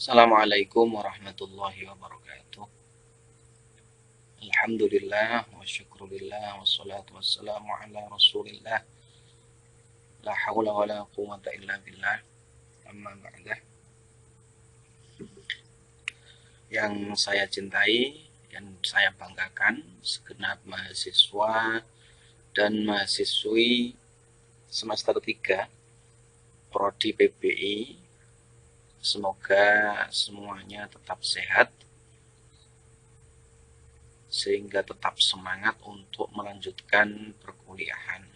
Assalamualaikum warahmatullahi wabarakatuh. Alhamdulillah wa syukurillah wassalatu wassalamu ala rasulillah. La hawla wa la quwata illa billah. Amma ba'dah. Yang saya cintai, yang saya banggakan, segenap mahasiswa dan mahasiswi semester 3 Prodi PBI, semoga semuanya tetap sehat sehingga tetap semangat untuk melanjutkan perkuliahan.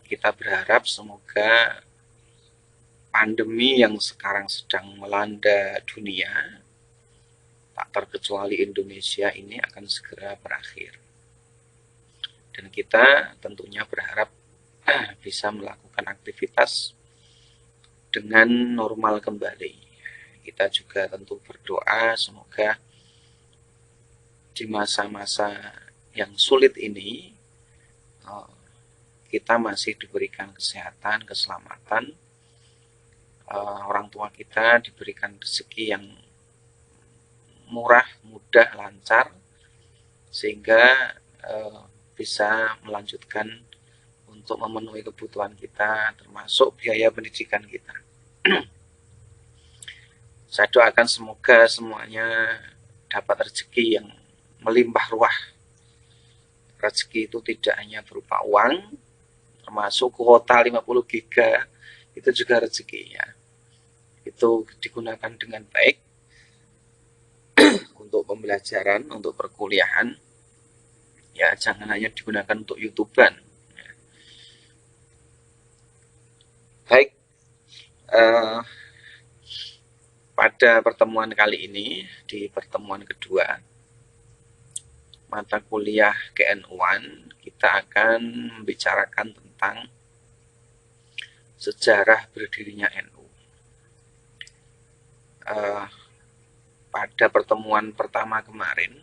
Kita berharap semoga pandemi yang sekarang sedang melanda dunia, tak terkecuali Indonesia, ini akan segera berakhir. Dan kita tentunya berharap bisa melakukan aktivitas dengan normal kembali. Kita juga tentu berdoa semoga di masa-masa yang sulit ini kita masih diberikan kesehatan, keselamatan, orang tua kita diberikan rezeki yang murah, mudah, lancar, sehingga bisa melanjutkan untuk memenuhi kebutuhan kita, termasuk biaya pendidikan kita. Saya doakan semoga semuanya dapat rezeki yang melimpah ruah. Rezeki itu tidak hanya berupa uang, termasuk kuota 50 giga, itu juga rezekinya. Itu digunakan dengan baik untuk pembelajaran, untuk perkuliahan. Ya, jangan hanya digunakan untuk YouTuber. Baik, pada pertemuan kali ini, di pertemuan kedua mata kuliah GN1, kita akan membicarakan tentang sejarah berdirinya NU. Pada pertemuan pertama kemarin,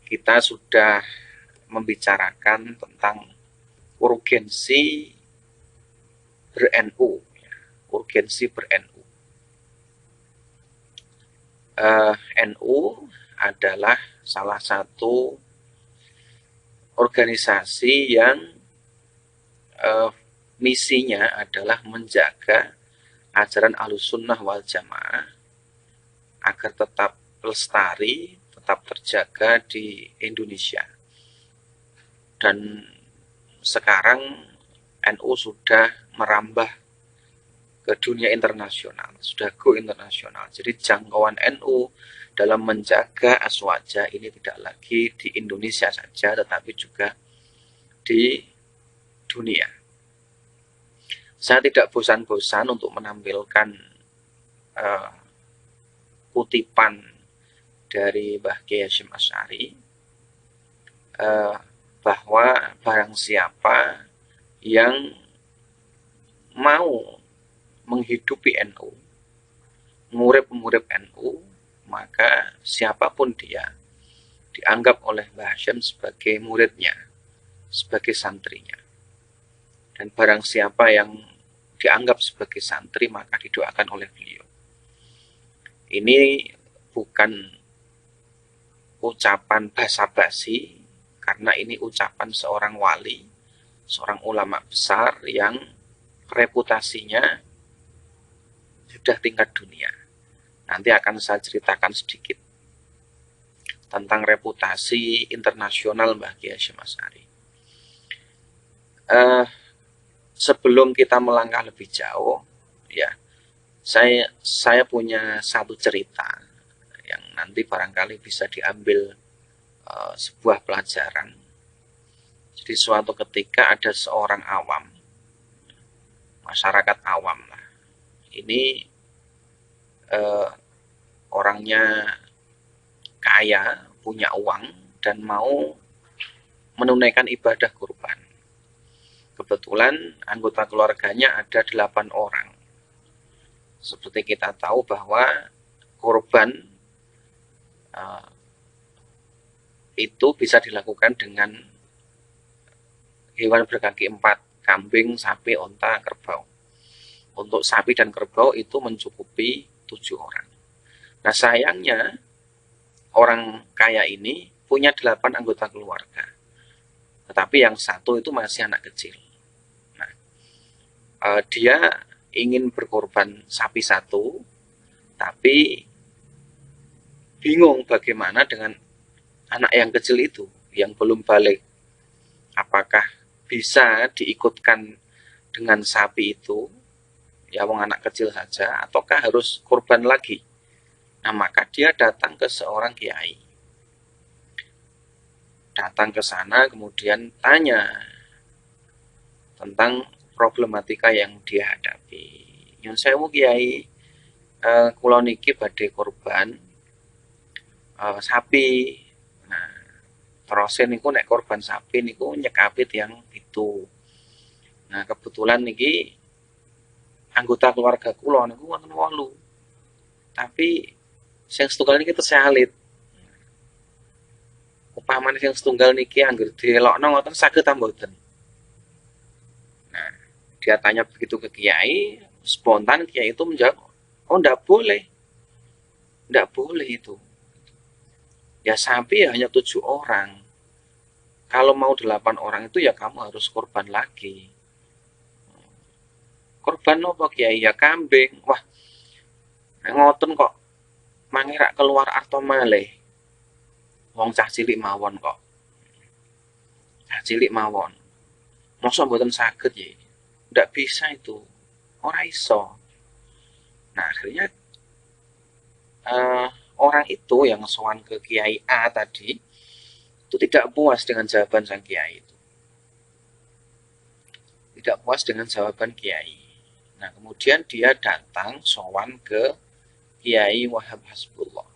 kita sudah membicarakan tentang urgensi ber-NU, urgensi ber-NU. NU adalah salah satu organisasi yang misinya adalah menjaga ajaran Ahlussunnah wal Jamaah agar tetap lestari, tetap terjaga di Indonesia. Dan sekarang NU sudah merambah ke dunia internasional, sudah go internasional. Jadi jangkauan NU dalam menjaga aswaja ini tidak lagi di Indonesia saja, tetapi juga di dunia. Saya tidak bosan-bosan untuk menampilkan kutipan dari Mbah Kiai Hasyim Asy'ari, bahwa barang siapa yang mau menghidupi NU, murid-murid NU, maka siapapun dia dianggap oleh Mbah Hasyim sebagai muridnya, sebagai santrinya. Dan barang siapa yang dianggap sebagai santri, maka didoakan oleh beliau. Ini bukan ucapan basa-basi, karena ini ucapan seorang wali, seorang ulama besar yang reputasinya sudah tingkat dunia. Nanti akan saya ceritakan sedikit tentang reputasi internasional Mbah Kiai Hasyim Asy'ari. Sebelum kita melangkah lebih jauh, ya, saya punya satu cerita yang nanti barangkali bisa diambil sebuah pelajaran. Jadi suatu ketika ada seorang awam, masyarakat awam lah. Ini orangnya kaya, punya uang, dan mau menunaikan ibadah kurban. Kebetulan anggota keluarganya ada 8 orang. Seperti kita tahu bahwa kurban itu bisa dilakukan dengan hewan berkaki 4, kambing, sapi, onta, kerbau. Untuk sapi dan kerbau itu mencukupi 7 orang. Nah sayangnya orang kaya ini punya 8 anggota keluarga. Tetapi yang satu itu masih anak kecil. Nah, dia ingin berkorban sapi satu, tapi bingung bagaimana dengan anak yang kecil itu yang belum balik. Apakah bisa diikutkan dengan sapi itu, ya wong anak kecil saja, ataukah harus korban lagi? Nah, maka dia datang ke seorang kiai. Datang ke sana kemudian tanya tentang problematika yang dia hadapi. Yang saya mau kiai, kula niki badhe korban sapi. Nah, terus niku nek korban sapi niku nyekapit yang itu. Nah, kebetulan niki anggota keluarga kula niku wonten 8. Tapi sing setunggal niki tersalit. Upamane sing setunggal niki anggere dielokno ngoten saged ta mboten? Nah, dia tanya begitu ke kiai, spontan kiai itu menjawab, "Oh, enggak boleh. Enggak boleh itu. Ya sapi ya hanya 7 orang. Kalau mau 8 orang itu ya kamu harus korban lagi." Korban apa kiai? Ya kambing. Wah, ngoten kok mangirak keluar arto malih. Wong cah cilik mawon kok. Cah cilik mawon. Mosok mboten saged ya. Ndak bisa itu. Ora iso. Nah, akhirnya orang itu yang sowan ke Kiai A tadi itu tidak puas dengan jawaban sang kiai itu. Tidak puas dengan jawaban kiai. Nah, kemudian dia datang sowan ke Kiai Wahab Hasbullah,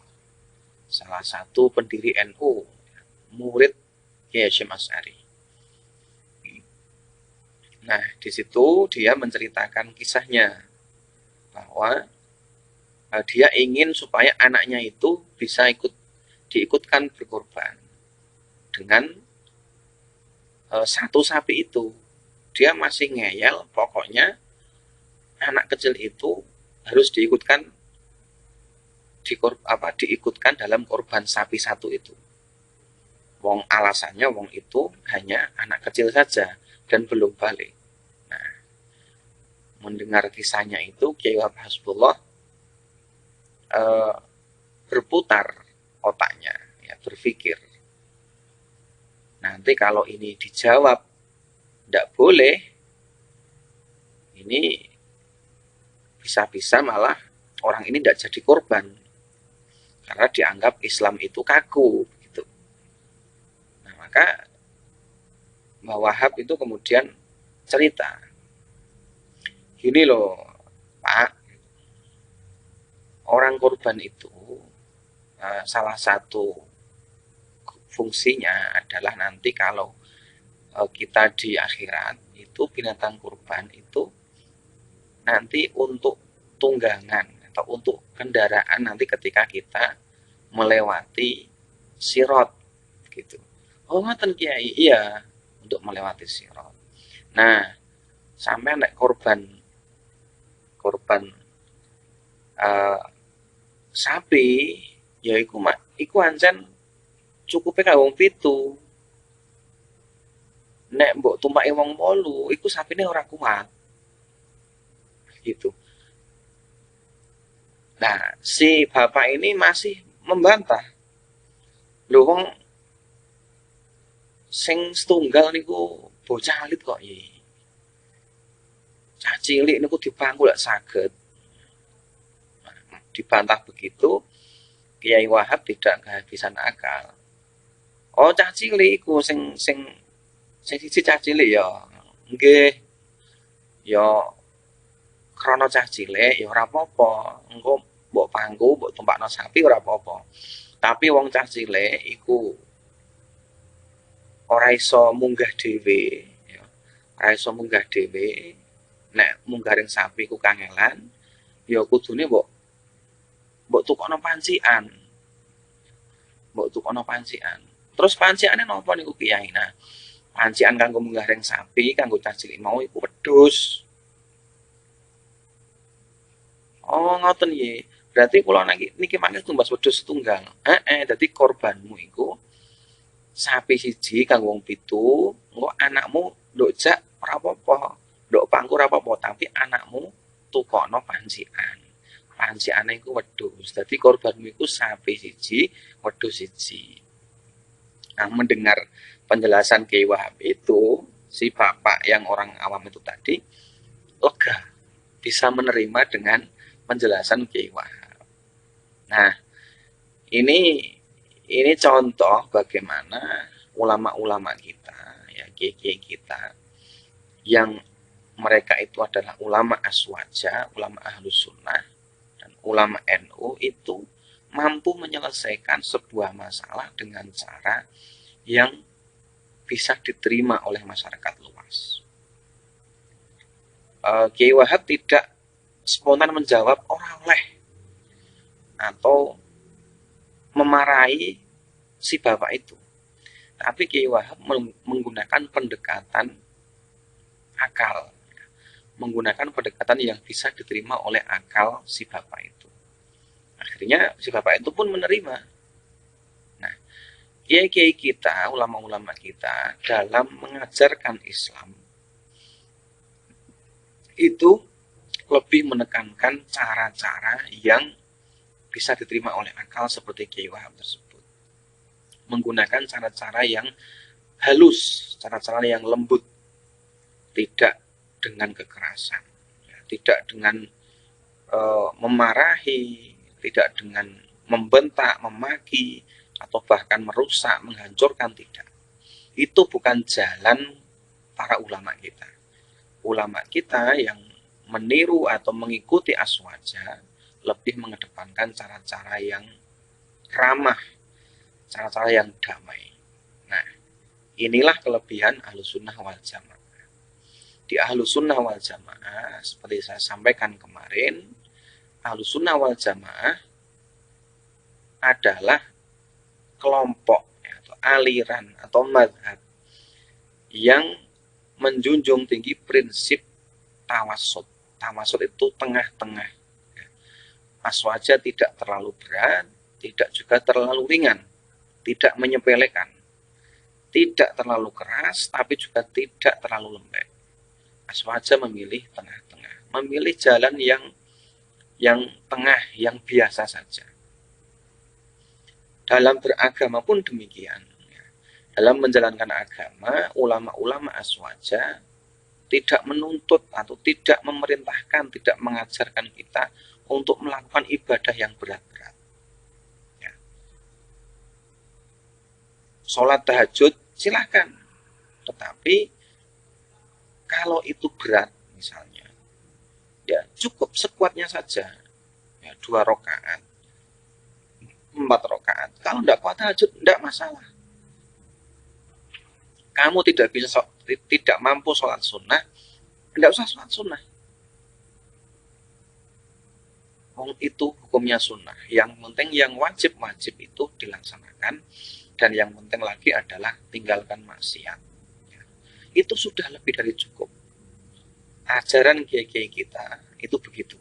salah satu pendiri NU, murid Kiai Hasyim Asy'ari. Nah, di situ dia menceritakan kisahnya bahwa dia ingin supaya anaknya itu bisa diikutkan berkorban dengan satu sapi itu. Dia masih ngeyel, pokoknya anak kecil itu harus diikutkan dalam korban sapi satu itu. Wong alasannya wong itu hanya anak kecil saja dan belum balik. Nah, mendengar kisahnya itu Kiai Wahab Hasbullah berputar otaknya, ya, berpikir. Nanti kalau ini dijawab tidak boleh, ini bisa-bisa malah orang ini tidak jadi korban karena dianggap Islam itu kaku gitu. Nah, maka Mbah Wahab itu kemudian cerita, gini loh Pak, orang korban itu salah satu fungsinya adalah nanti kalau kita di akhirat itu binatang kurban itu nanti untuk tunggangan atau untuk kendaraan nanti ketika kita melewati sirot gitu. Oh ngoten Kiai, iya untuk melewati sirot. Nah, sampai nek korban sapi ya iku ancen cukupe kanggo wong 7. Nek mbok tumpaki wong 8, iku sapine ora kuat. Gitu. Nah, si bapak ini masih membantah. Lho wong sing setunggal niku bocah alit kok ya. Cah cilik niku dipangku lak saged. Nah, dibantah begitu, Kiai Wahab tidak kehabisan akal. Oh, cah cilik iku sing siji cah cilik ya. Nggih. Ya krana cah cilik ya ora apa-apa. Engko mbok pangku, mbok tumpakno sapi ora apa-apa. Tapi wong cah cilik iku ora iso munggah dhewe, ya. Ora iso munggah dhewe. Nek munggah ring sapi ku kangelan, ya kudune mbok tukokno pancikan. Mbok tukokno pancikan. Terus pancikane napa niku Kiai? Nah, pancikan kanggo munggah ring sapi kanggo cah cilik mau iku wedhus. Oh, ngoten nggih. Berarti kula niki mangke tumbas wedhus setunggal. Dadi korbanmu iku sapi siji kanggo wong 7, engko anakmu nduk jak ora apa-apa. Nduk pangku ora apa-apa, tapi anakmu tukokno pancikan. Pancikane iku wedhus. Dadi korbanmu iku sapi siji, wedhus siji. Nah, mendengar penjelasan Kiai Wahab itu, si bapak yang orang awam itu tadi lega, bisa menerima dengan penjelasan Kiai Wahab. Nah, ini contoh bagaimana ulama-ulama kita, ya kiai-kiai kita, yang mereka itu adalah ulama aswaja, ulama ahlus sunnah, dan ulama NU itu mampu menyelesaikan sebuah masalah dengan cara yang bisa diterima oleh masyarakat luas. Kiai Wahab tidak spontan menjawab orang leh atau memarahi si bapak itu, tapi Kiai Wahab menggunakan pendekatan akal, menggunakan pendekatan yang bisa diterima oleh akal si bapak itu. Akhirnya si bapak itu pun menerima. Nah, kiai-kiai kita, ulama-ulama kita dalam mengajarkan Islam itu lebih menekankan cara-cara yang bisa diterima oleh akal seperti Kiai Wahab tersebut. Menggunakan cara-cara yang halus, cara-cara yang lembut, tidak dengan kekerasan, tidak dengan memarahi, tidak dengan membentak, memaki, atau bahkan merusak, menghancurkan, tidak. Itu bukan jalan para ulama kita. Ulama kita yang meniru atau mengikuti aswaja lebih mengedepankan cara-cara yang ramah, cara-cara yang damai. Nah, inilah kelebihan Ahlussunnah wal Jamaah. Di Ahlussunnah wal Jamaah, seperti saya sampaikan kemarin, Ahlussunnah wal Jamaah adalah kelompok atau aliran atau mazhab yang menjunjung tinggi prinsip tawasud. Tawasud itu tengah-tengah. Aswaja tidak terlalu berat, tidak juga terlalu ringan, tidak menyepelekan, tidak terlalu keras, tapi juga tidak terlalu lembek. Aswaja memilih tengah-tengah, memilih jalan yang tengah, yang biasa saja. Dalam beragama pun demikian. Dalam menjalankan agama, ulama-ulama aswaja tidak menuntut atau tidak memerintahkan, tidak mengajarkan kita untuk melakukan ibadah yang berat-berat. Ya. Sholat tahajud silahkan, tetapi kalau itu berat misalnya, ya cukup sekuatnya saja, ya, 2 rakaat, 4 rakaat. Kalau tidak kuat tahajud, tidak masalah. Kamu tidak mampu sholat sunnah, tidak usah sholat sunnah. Itu hukumnya sunnah. Yang penting yang wajib-wajib itu dilaksanakan, dan yang penting lagi adalah tinggalkan maksiat. Ya. Itu sudah lebih dari cukup. Ajaran kiai-kiai kita itu begitu.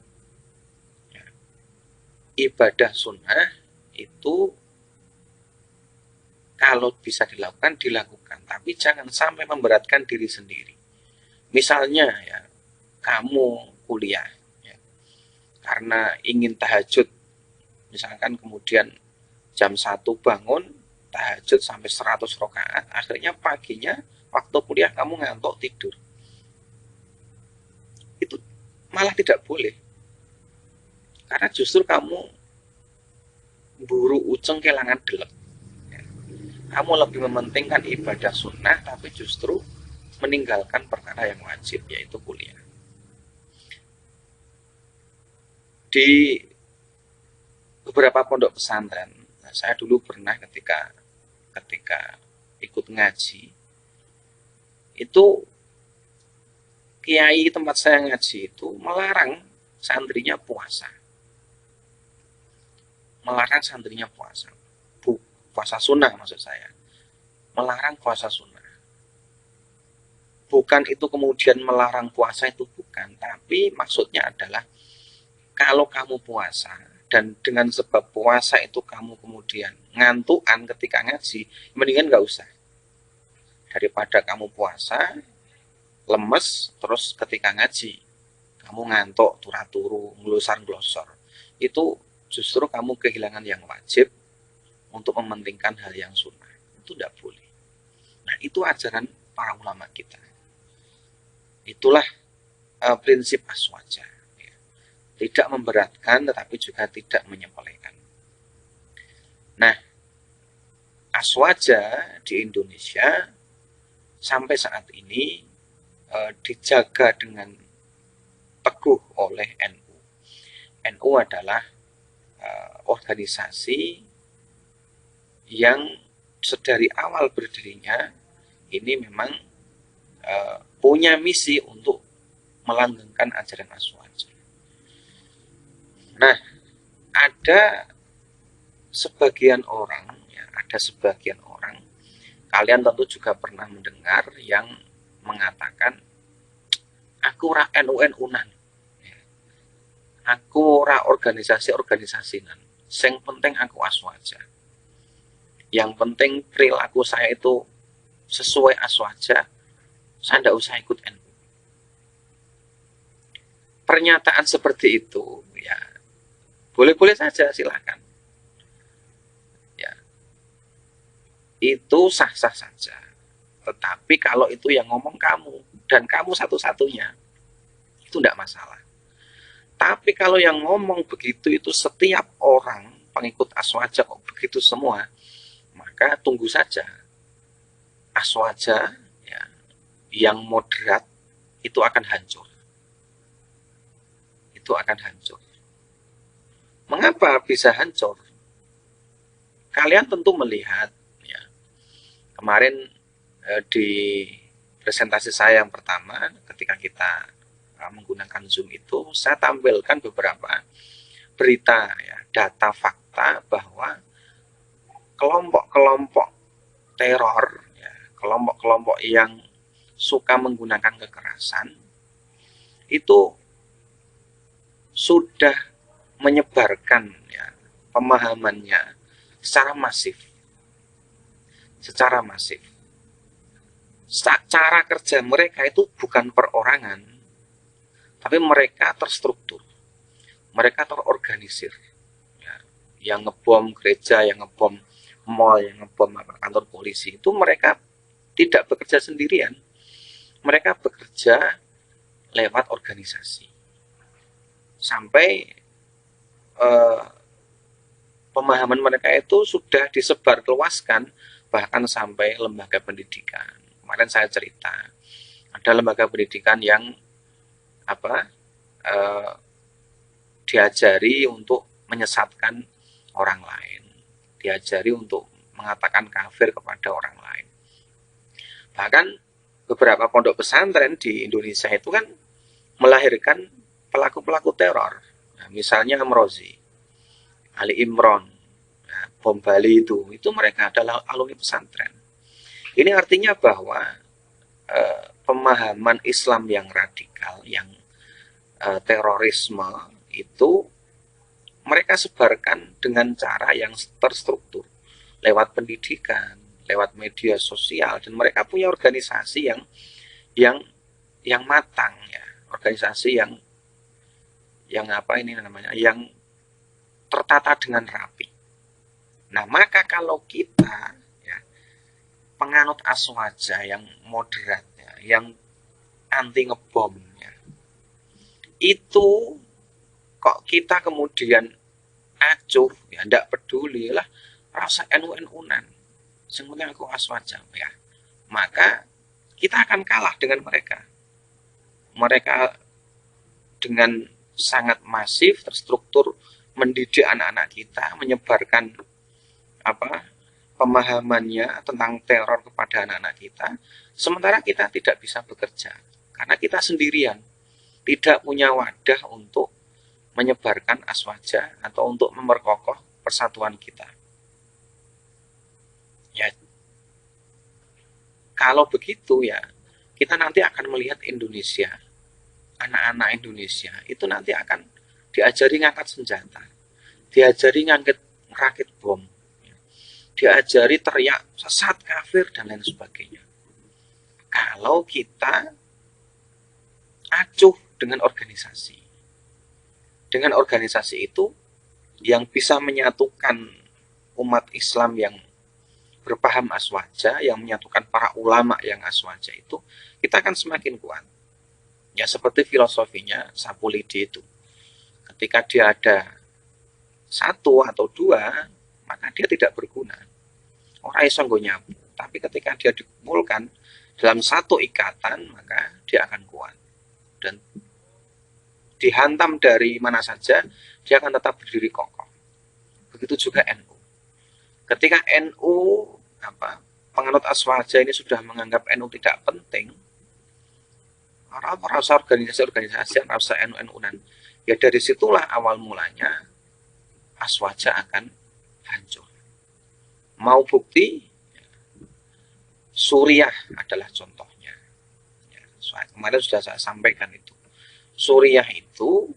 Ya. Ibadah sunnah itu kalau bisa dilakukan, tapi jangan sampai memberatkan diri sendiri. Misalnya ya, kamu kuliah karena ingin tahajud, misalkan kemudian jam 1 bangun, tahajud sampai 100 rakaat, akhirnya paginya waktu kuliah kamu ngantuk tidur. Itu malah tidak boleh. Karena justru kamu buru uceng kelangan delek. Kamu lebih mementingkan ibadah sunnah, tapi justru meninggalkan perkara yang wajib, yaitu kuliah. Di beberapa pondok pesantren, saya dulu pernah ketika ikut ngaji, itu kiai tempat saya ngaji itu melarang santrinya puasa. Melarang santrinya puasa. Puasa sunnah maksud saya. Melarang puasa sunnah. Bukan itu kemudian melarang puasa, itu bukan, tapi maksudnya adalah kalau kamu puasa dan dengan sebab puasa itu kamu kemudian ngantukan ketika ngaji, mendingan nggak usah. Daripada kamu puasa lemes terus ketika ngaji kamu ngantuk turu-turu ngelosor-ngelosor, itu justru kamu kehilangan yang wajib untuk mementingkan hal yang sunnah. Itu tidak boleh. Nah, itu ajaran para ulama kita. Itulah prinsip aswaja. Ya. Tidak memberatkan tetapi juga tidak menyepelekan. Nah, aswaja di Indonesia sampai saat ini dijaga dengan teguh oleh NU. NU adalah organisasi yang sedari awal berdirinya ini memang punya misi untuk melanggengkan ajaran aswaja. Nah, ada sebagian orang, kalian tentu juga pernah mendengar yang mengatakan, aku ora NU-NU-nan, aku ora organisasi-organisasinan, sing penting aku aswaja. Yang penting perilaku saya itu sesuai aswaja, saya tidak usah ikut NU. Pernyataan seperti itu, ya boleh-boleh saja, silakan. Ya, itu sah-sah saja. Tetapi kalau itu yang ngomong kamu, dan kamu satu-satunya, itu tidak masalah. Tapi kalau yang ngomong begitu itu setiap orang pengikut aswaja kok begitu semua, maka tunggu saja aswaja ya, yang moderat itu akan hancur. Itu akan hancur. Mengapa bisa hancur? Kalian tentu melihat ya, kemarin di presentasi saya yang pertama ketika kita menggunakan Zoom itu, saya tampilkan beberapa berita ya, data fakta bahwa kelompok-kelompok teror ya, kelompok-kelompok yang suka menggunakan kekerasan itu sudah menyebarkan ya, pemahamannya secara masif. Cara kerja mereka itu bukan perorangan, tapi mereka terstruktur, mereka terorganisir. Ya, yang ngebom gereja, yang ngebom mall, yang ngebom kantor polisi, itu mereka tidak bekerja sendirian, mereka bekerja lewat organisasi. Sampai pemahaman mereka itu sudah disebarluaskan bahkan sampai lembaga pendidikan. Kemarin saya cerita, ada lembaga pendidikan yang diajari untuk menyesatkan orang lain, diajari untuk mengatakan kafir kepada orang lain. Bahkan beberapa pondok pesantren di Indonesia itu kan melahirkan pelaku-pelaku teror. Nah, misalnya Amrozi, Ali Imron, nah, bom Bali itu mereka adalah alumni pesantren. Ini artinya bahwa pemahaman Islam yang radikal, yang terorisme itu mereka sebarkan dengan cara yang terstruktur, lewat pendidikan, lewat media sosial, dan mereka punya organisasi yang matang ya, organisasi yang yang tertata dengan rapi. Nah, maka kalau kita ya, penganut aswaja yang moderat ya, yang anti ngebom ya, itu kok kita kemudian acuh ya, ndak peduli lah, rasa NU-NU-nan, sebenarnya aku aswaja ya, maka kita akan kalah dengan mereka. Mereka dengan sangat masif, terstruktur, mendidik anak-anak kita, menyebarkan pemahamannya tentang teror kepada anak-anak kita, sementara kita tidak bisa bekerja karena kita sendirian, tidak punya wadah untuk menyebarkan aswaja atau untuk memperkokoh persatuan kita. Ya, kalau begitu ya, kita nanti akan melihat Indonesia, anak-anak Indonesia itu nanti akan diajari ngangkat senjata, diajari ngerakit bom, diajari teriak sesat, kafir, dan lain sebagainya. Kalau kita acuh dengan organisasi itu yang bisa menyatukan umat Islam yang berpaham aswaja, yang menyatukan para ulama yang aswaja itu, kita akan semakin kuat. Ya seperti filosofinya Sapulidi itu. Ketika dia ada satu atau dua, maka dia tidak berguna. Orang iso nggo nyapu. Tapi ketika dia dikumpulkan dalam satu ikatan, maka dia akan kuat. Dan dihantam dari mana saja, dia akan tetap berdiri kokoh. Begitu juga NU. Ketika NU penganut aswaja ini sudah menganggap NU tidak penting, orang merasa organisasi merasa NU-NU-an. Ya dari situlah awal mulanya aswaja akan hancur. Mau bukti? Suriah adalah contohnya. Ya, kemarin sudah saya sampaikan itu. Suriah itu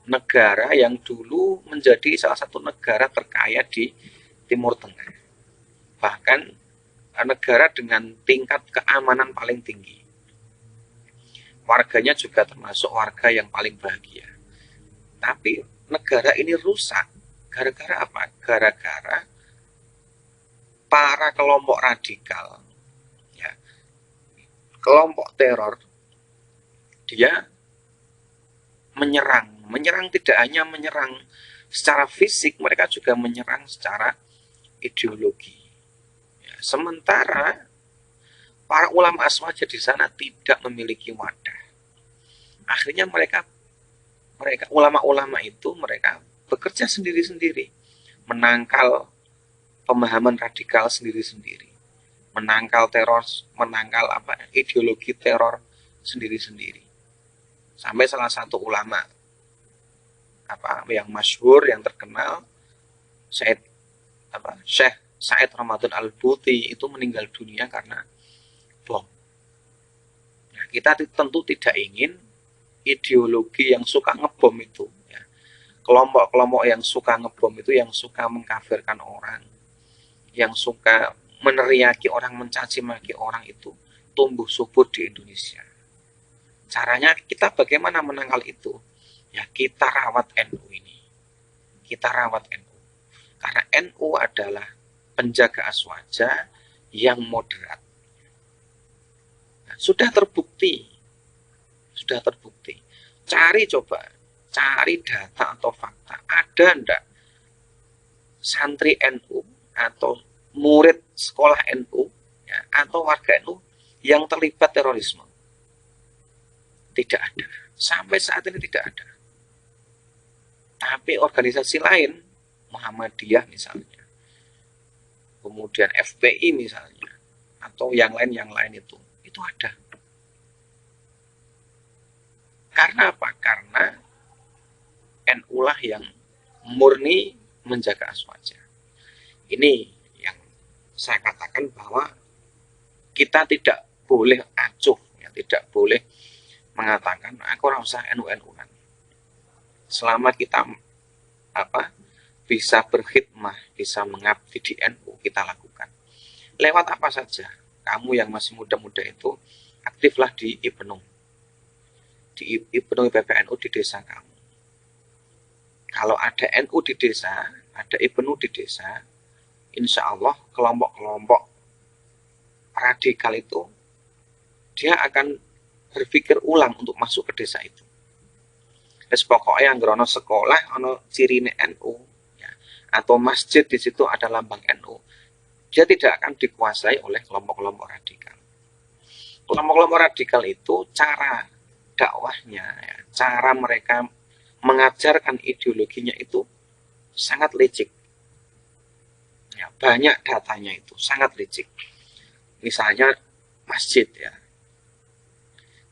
negara yang dulu menjadi salah satu negara terkaya di Timur Tengah. Bahkan negara dengan tingkat keamanan paling tinggi. Warganya juga termasuk warga yang paling bahagia. Tapi negara ini rusak. Gara-gara apa? Gara-gara para kelompok radikal, ya, kelompok teror, dia menyerang tidak hanya menyerang secara fisik, mereka juga menyerang secara ideologi. Ya, sementara para ulama aswaja di sana tidak memiliki wadah. Akhirnya mereka ulama-ulama itu mereka bekerja sendiri-sendiri, menangkal pemahaman radikal sendiri-sendiri, menangkal teror, menangkal ideologi teror sendiri-sendiri. Sampai salah satu ulama yang masyhur, yang terkenal, Syekh Said Ramadan Al-Buti itu meninggal dunia karena bom. Nah, kita tentu tidak ingin ideologi yang suka ngebom itu, ya. Kelompok-kelompok yang suka ngebom itu, yang suka mengkafirkan orang, yang suka meneriaki orang, mencaci maki orang itu tumbuh subur di Indonesia. Caranya kita bagaimana menangkal itu? Ya kita rawat NU ini. Kita rawat NU. Karena NU adalah penjaga aswaja yang moderat. Nah, sudah terbukti. Cari data atau fakta. Ada enggak santri NU atau murid sekolah NU, ya, atau warga NU yang terlibat terorisme? Tidak ada. Sampai saat ini tidak ada. Tapi organisasi lain, Muhammadiyah misalnya, kemudian FPI misalnya, atau yang lain itu ada. Karena apa? Karena NU lah yang murni menjaga aswaja. Ini yang saya katakan bahwa kita tidak boleh acuh, ya, tidak boleh mengatakan aku ora usah NU-NU-an. Selama kita bisa berkhidmah, bisa mengabdi di NU, kita lakukan. Lewat apa saja. Kamu yang masih muda-muda itu aktiflah di IPNU. Di IPNU PPNU di desa kamu. Kalau ada NU di desa, ada IPNU di desa, insya Allah kelompok-kelompok radikal itu dia akan berpikir ulang untuk masuk ke desa itu. Terus pokoknya yang ono sekolah, ono cirine NU, ya, atau masjid di situ ada lambang NU, dia tidak akan dikuasai oleh kelompok-kelompok radikal. Kelompok-kelompok radikal itu cara dakwahnya, ya, cara mereka mengajarkan ideologinya itu sangat licik. Ya, banyak datanya itu, sangat licik. Misalnya masjid, ya.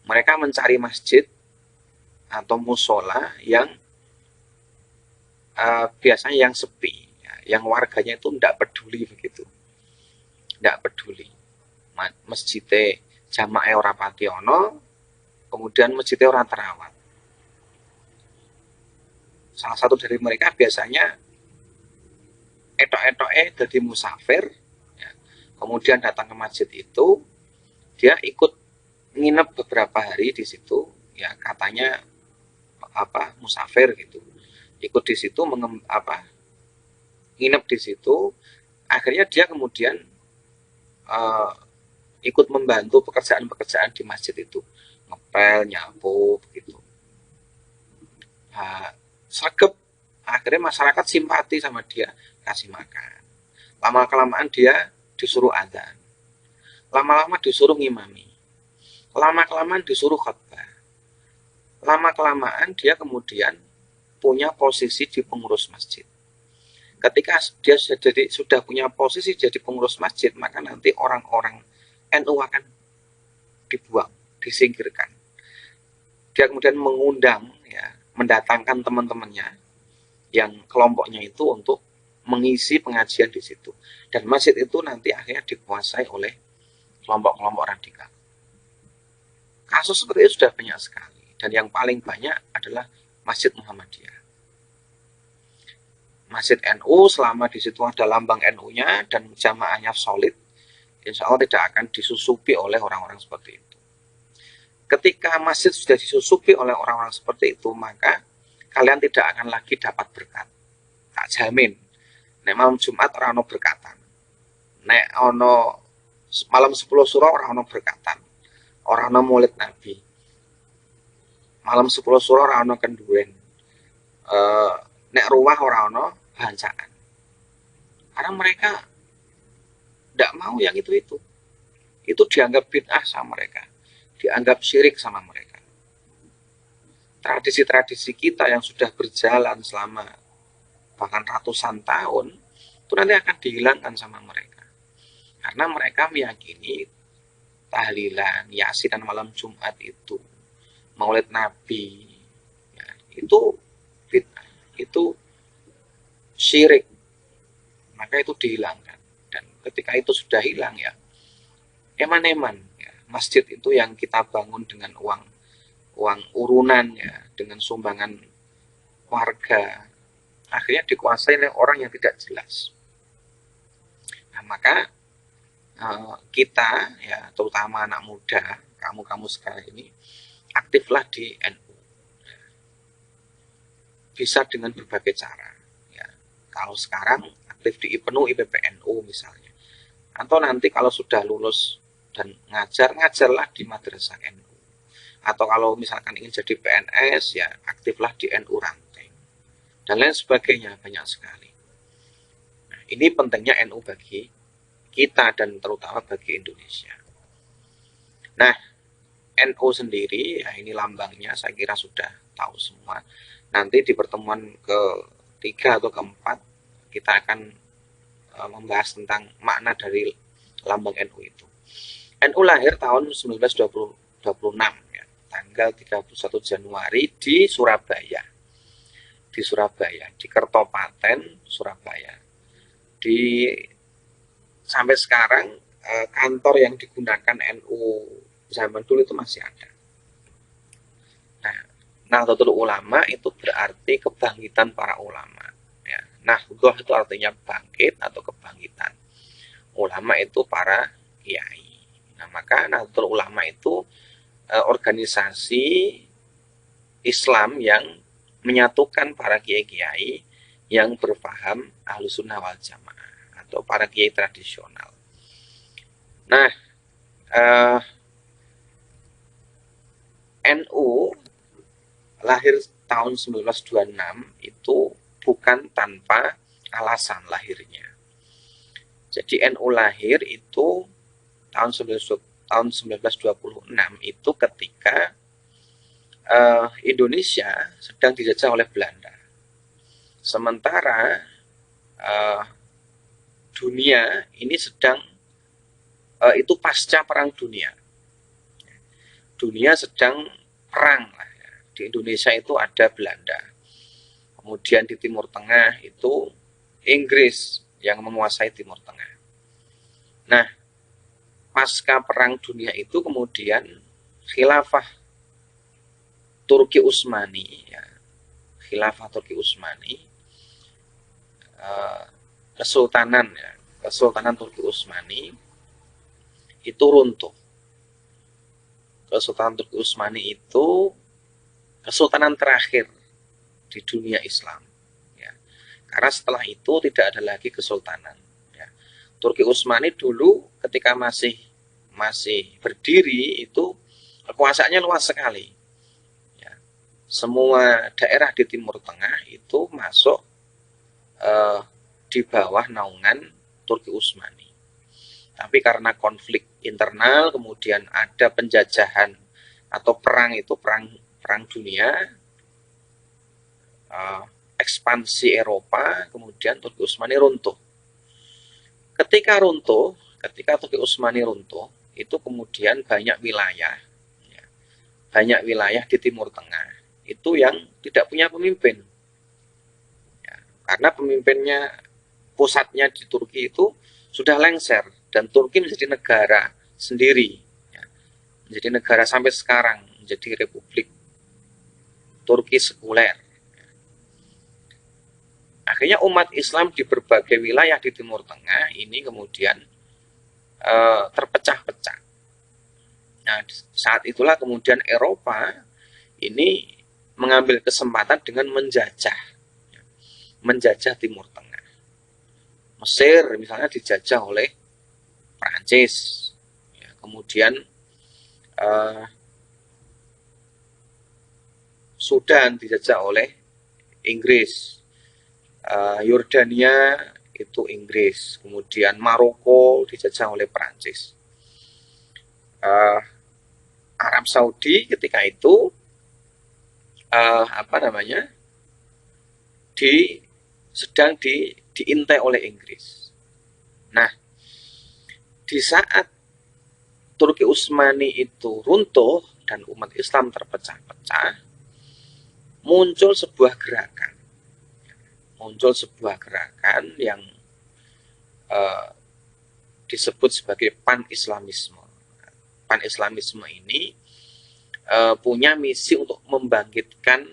Mereka mencari masjid atau musola yang biasanya yang sepi, ya, yang warganya itu tidak peduli begitu, tidak peduli. Masjidnya jamaah ora pati ono, kemudian masjidnya ora terawat. salah satu dari mereka biasanya etok-etoknya jadi musafir, ya. Kemudian datang ke masjid itu, dia ikut nginep beberapa hari di situ, ya katanya musafir gitu, ikut di situ nginep di situ, akhirnya dia kemudian ikut membantu pekerjaan-pekerjaan di masjid itu, ngepel, nyapu begitu. Nah, sregep, akhirnya masyarakat simpati sama dia, kasih makan. Lama-kelamaan dia disuruh adzan, lama-lama disuruh ngimami, lama-kelamaan disuruh khutbah, lama-kelamaan dia kemudian punya posisi di pengurus masjid. Ketika dia sudah punya posisi jadi pengurus masjid, maka nanti orang-orang NU akan dibuang, disingkirkan. Dia kemudian mengundang, ya, mendatangkan teman-temannya yang kelompoknya itu untuk mengisi pengajian di situ. Dan masjid itu nanti akhirnya dikuasai oleh kelompok-kelompok radikal. Kasus seperti itu sudah banyak sekali. Dan yang paling banyak adalah Masjid Muhammadiyah. Masjid NU, selama di situ ada lambang NU-nya dan jamaahnya solid, insya Allah tidak akan disusupi oleh orang-orang seperti itu. Ketika masjid sudah disusupi oleh orang-orang seperti itu, maka kalian tidak akan lagi dapat berkat. Tak jamin. Nek malam Jumat orang ono berkatan. Nek ono malam 10 surah orang ono berkatan. Orang ono maulid Nabi. Malam 10 surah orang ono kenduren. Nek ruwah orang ono bancaan. Karena mereka tidak mau yang itu. Itu dianggap bid'ah sama mereka, dianggap syirik sama mereka. Tradisi-tradisi kita yang sudah berjalan selama bahkan ratusan tahun, itu nanti akan dihilangkan sama mereka. Karena mereka meyakini tahlilan, yasinan malam Jumat itu, maulid Nabi, ya, itu bid'ah, itu syirik, maka itu dihilangkan. Dan ketika itu sudah hilang, ya eman-eman, ya, masjid itu yang kita bangun dengan uang urunan, ya, dengan sumbangan warga, akhirnya dikuasai oleh orang yang tidak jelas. Nah, maka kita, ya, terutama anak muda, kamu sekarang ini, aktiflah di NU, bisa dengan berbagai cara. Kalau sekarang aktif di IPNU, IPPNU misalnya. Atau nanti kalau sudah lulus dan ngajarlah di madrasah NU. Atau kalau misalkan ingin jadi PNS, ya aktiflah di NU Ranting. Dan lain sebagainya, banyak sekali. Nah, ini pentingnya NU bagi kita dan terutama bagi Indonesia. Nah, NU sendiri, ya ini lambangnya, saya kira sudah tahu semua. Nanti di pertemuan ketiga atau keempat kita akan membahas tentang makna dari lambang NU itu. NU lahir tahun 1926, ya, tanggal 31 Januari di Surabaya. Di Kertopaten, Surabaya. Sampai sekarang kantor yang digunakan NU zaman dulu itu masih ada. Nah, Nahdlatul Ulama itu berarti kebangkitan para ulama. Ya, Nahdlatul itu artinya bangkit atau kebangkitan. Ulama itu para kiai. Nah, maka Nahdlatul Ulama itu organisasi Islam yang menyatukan para kiai-kiai yang berpaham Ahlus Sunnah wal Jamaah atau para kiai tradisional. Nah, NU lahir tahun 1926 itu bukan tanpa alasan lahirnya. Jadi NU lahir itu tahun 1926 itu ketika Indonesia sedang dijajah oleh Belanda. Sementara dunia ini sedang itu pasca Perang Dunia. Dunia sedang perang. Di Indonesia itu ada Belanda. Kemudian di Timur Tengah itu Inggris yang menguasai Timur Tengah. Nah, pasca Perang Dunia itu kemudian khilafah Turki Utsmani, ya, khilafah Turki Utsmani, Kesultanan Turki Utsmani itu runtuh. Kesultanan Turki Utsmani itu kesultanan terakhir di dunia Islam. Ya. Karena setelah itu tidak ada lagi kesultanan. Ya. Turki Utsmani dulu ketika masih berdiri itu kekuasaannya luas sekali. Ya. Semua daerah di Timur Tengah itu masuk di bawah naungan Turki Utsmani. Tapi karena konflik internal, kemudian ada penjajahan atau perang dunia, ekspansi Eropa, kemudian Turki Utsmani runtuh. Ketika Turki Utsmani runtuh, itu kemudian banyak wilayah di Timur Tengah itu yang tidak punya pemimpin. Ya, karena pemimpinnya, pusatnya di Turki itu sudah lengser, dan Turki menjadi negara sendiri, ya, menjadi negara sampai sekarang, menjadi republik Turki sekuler. Akhirnya umat Islam di berbagai wilayah di Timur Tengah ini kemudian terpecah-pecah. Nah, saat itulah kemudian Eropa ini mengambil kesempatan dengan menjajah Timur Tengah. Mesir misalnya dijajah oleh Prancis, ya, kemudian Sudan dijajah oleh Inggris, Yordania itu Inggris, kemudian Maroko dijajah oleh Prancis, Arab Saudi ketika itu sedang diintai oleh Inggris. Nah, di saat Turki Utsmani itu runtuh dan umat Islam terpecah-pecah, muncul sebuah gerakan yang disebut sebagai pan-islamisme. Pan-islamisme ini punya misi untuk membangkitkan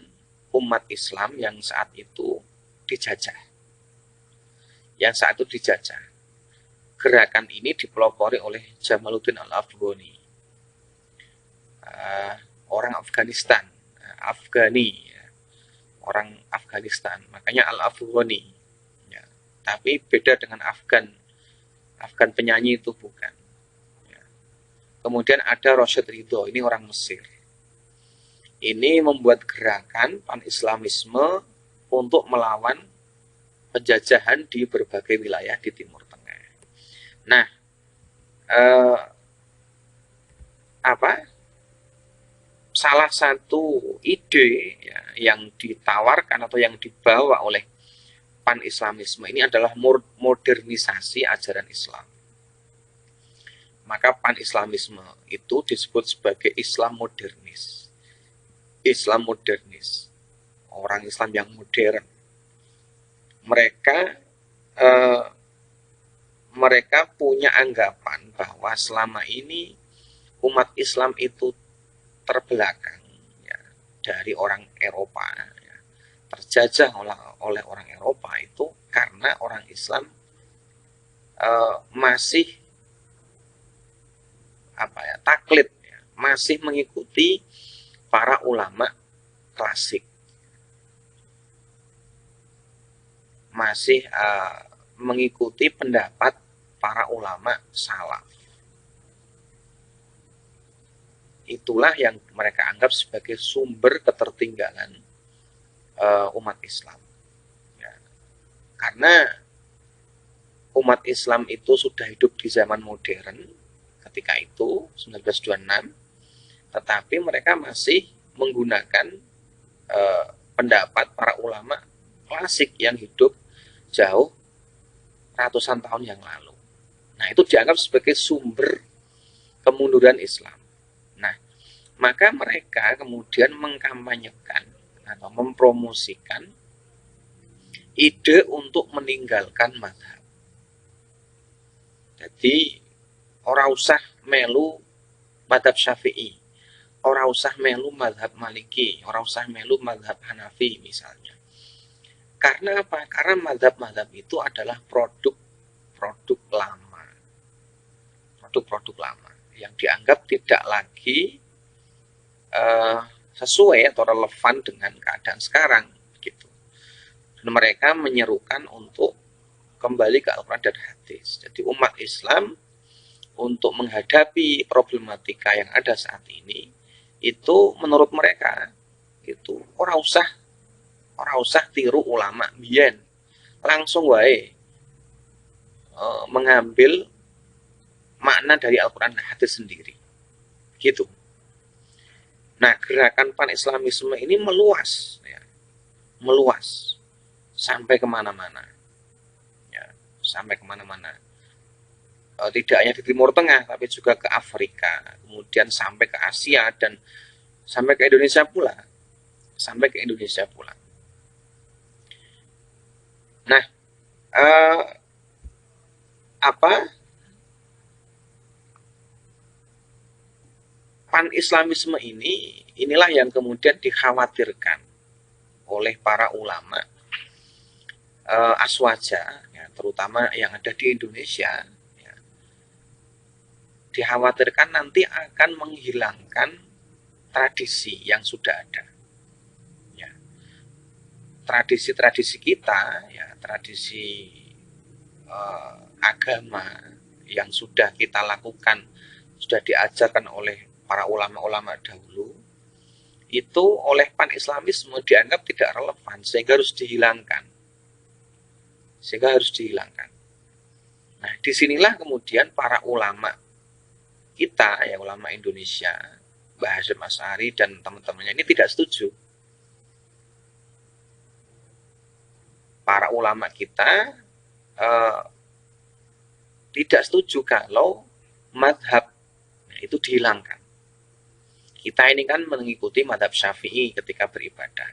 umat Islam yang saat itu dijajah. Gerakan ini dipelopori oleh Jamaluddin Al-Afghani, orang Afghanistan, orang Afghanistan, makanya Al-Afghani. Ya. Tapi beda dengan Afgan penyanyi itu bukan. Ya. Kemudian ada Rashid Ridho, ini orang Mesir. Ini membuat gerakan pan-islamisme untuk melawan penjajahan di berbagai wilayah di Timur Tengah. Nah, salah satu ide ya, yang ditawarkan atau yang dibawa oleh pan-islamisme ini adalah modernisasi ajaran Islam. Maka pan-islamisme itu disebut sebagai Islam modernis. Orang Islam yang modern. Mereka punya anggapan bahwa selama ini umat Islam itu terbelakang ya, dari orang Eropa, ya, terjajah oleh orang Eropa itu karena orang Islam masih taklid, ya, masih mengikuti para ulama klasik, masih mengikuti pendapat para ulama salaf. Itulah yang mereka anggap sebagai sumber ketertinggalan umat Islam. Ya. Karena umat Islam itu sudah hidup di zaman modern ketika itu 1926, tetapi mereka masih menggunakan pendapat para ulama klasik yang hidup jauh ratusan tahun yang lalu. Nah, itu dianggap sebagai sumber kemunduran Islam. Nah, maka mereka kemudian mengkampanyekan atau mempromosikan ide untuk meninggalkan mazhab. Jadi, ora usah melu mazhab Syafi'i, ora usah melu mazhab Maliki, ora usah melu mazhab Hanafi misalnya. Karena apa? Karena mazhab-mazhab itu adalah produk lama. Produk-produk lama yang dianggap tidak lagi sesuai atau relevan dengan keadaan sekarang gitu. Dan mereka menyerukan untuk kembali ke Al-Quran dan hadis. Jadi umat Islam untuk menghadapi problematika yang ada saat ini itu menurut mereka itu ora usah tiru ulama biyen, langsung wae mengambil makna dari Al-Quran dan hadis sendiri gitu. Nah, gerakan pan-islamisme ini meluas ya, meluas sampai kemana-mana ya, sampai kemana-mana. Tidak hanya di Timur Tengah tapi juga ke Afrika, kemudian sampai ke Asia dan sampai ke Indonesia pula, Nah, pan-islamisme inilah yang kemudian dikhawatirkan oleh para ulama aswaja ya, terutama yang ada di Indonesia ya, dikhawatirkan nanti akan menghilangkan tradisi yang sudah ada ya. Tradisi-tradisi kita ya, tradisi agama yang sudah kita lakukan, sudah diajarkan oleh para ulama-ulama dahulu, itu oleh pan-islamisme dianggap tidak relevan sehingga harus dihilangkan. Nah, disinilah kemudian para ulama kita, ya ulama Indonesia, Mbah Hasyim Asy'ari dan teman-temannya ini tidak setuju. Para ulama kita tidak setuju kalau madhab itu dihilangkan. Kita ini kan mengikuti madhab Syafi'i ketika beribadah.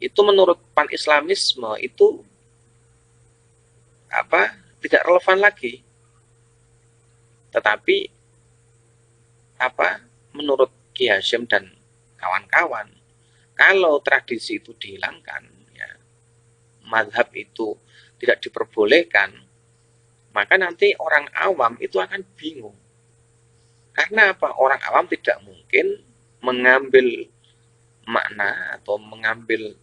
Itu menurut pan-islamisme itu tidak relevan lagi. Tetapi menurut Ki Hasyim dan kawan-kawan, kalau tradisi itu dihilangkan, ya, madhab itu tidak diperbolehkan, maka nanti orang awam itu akan bingung. Karena apa? Orang awam tidak mungkin mengambil makna atau mengambil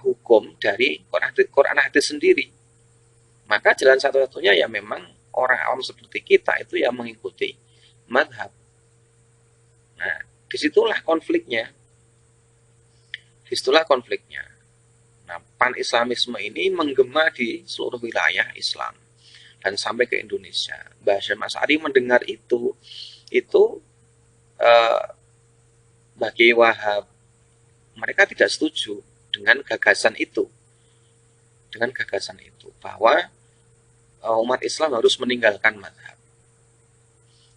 hukum dari Quran hadis sendiri. Maka jalan satu-satunya ya memang orang awam seperti kita itu yang mengikuti madhab. Nah, disitulah konfliknya. Nah, pan-islamisme ini menggema di seluruh wilayah Islam dan sampai ke Indonesia. Mbah Hasyim Asy'ari mendengar itu bagi Wahab, mereka tidak setuju dengan gagasan itu, bahwa umat Islam harus meninggalkan madhab.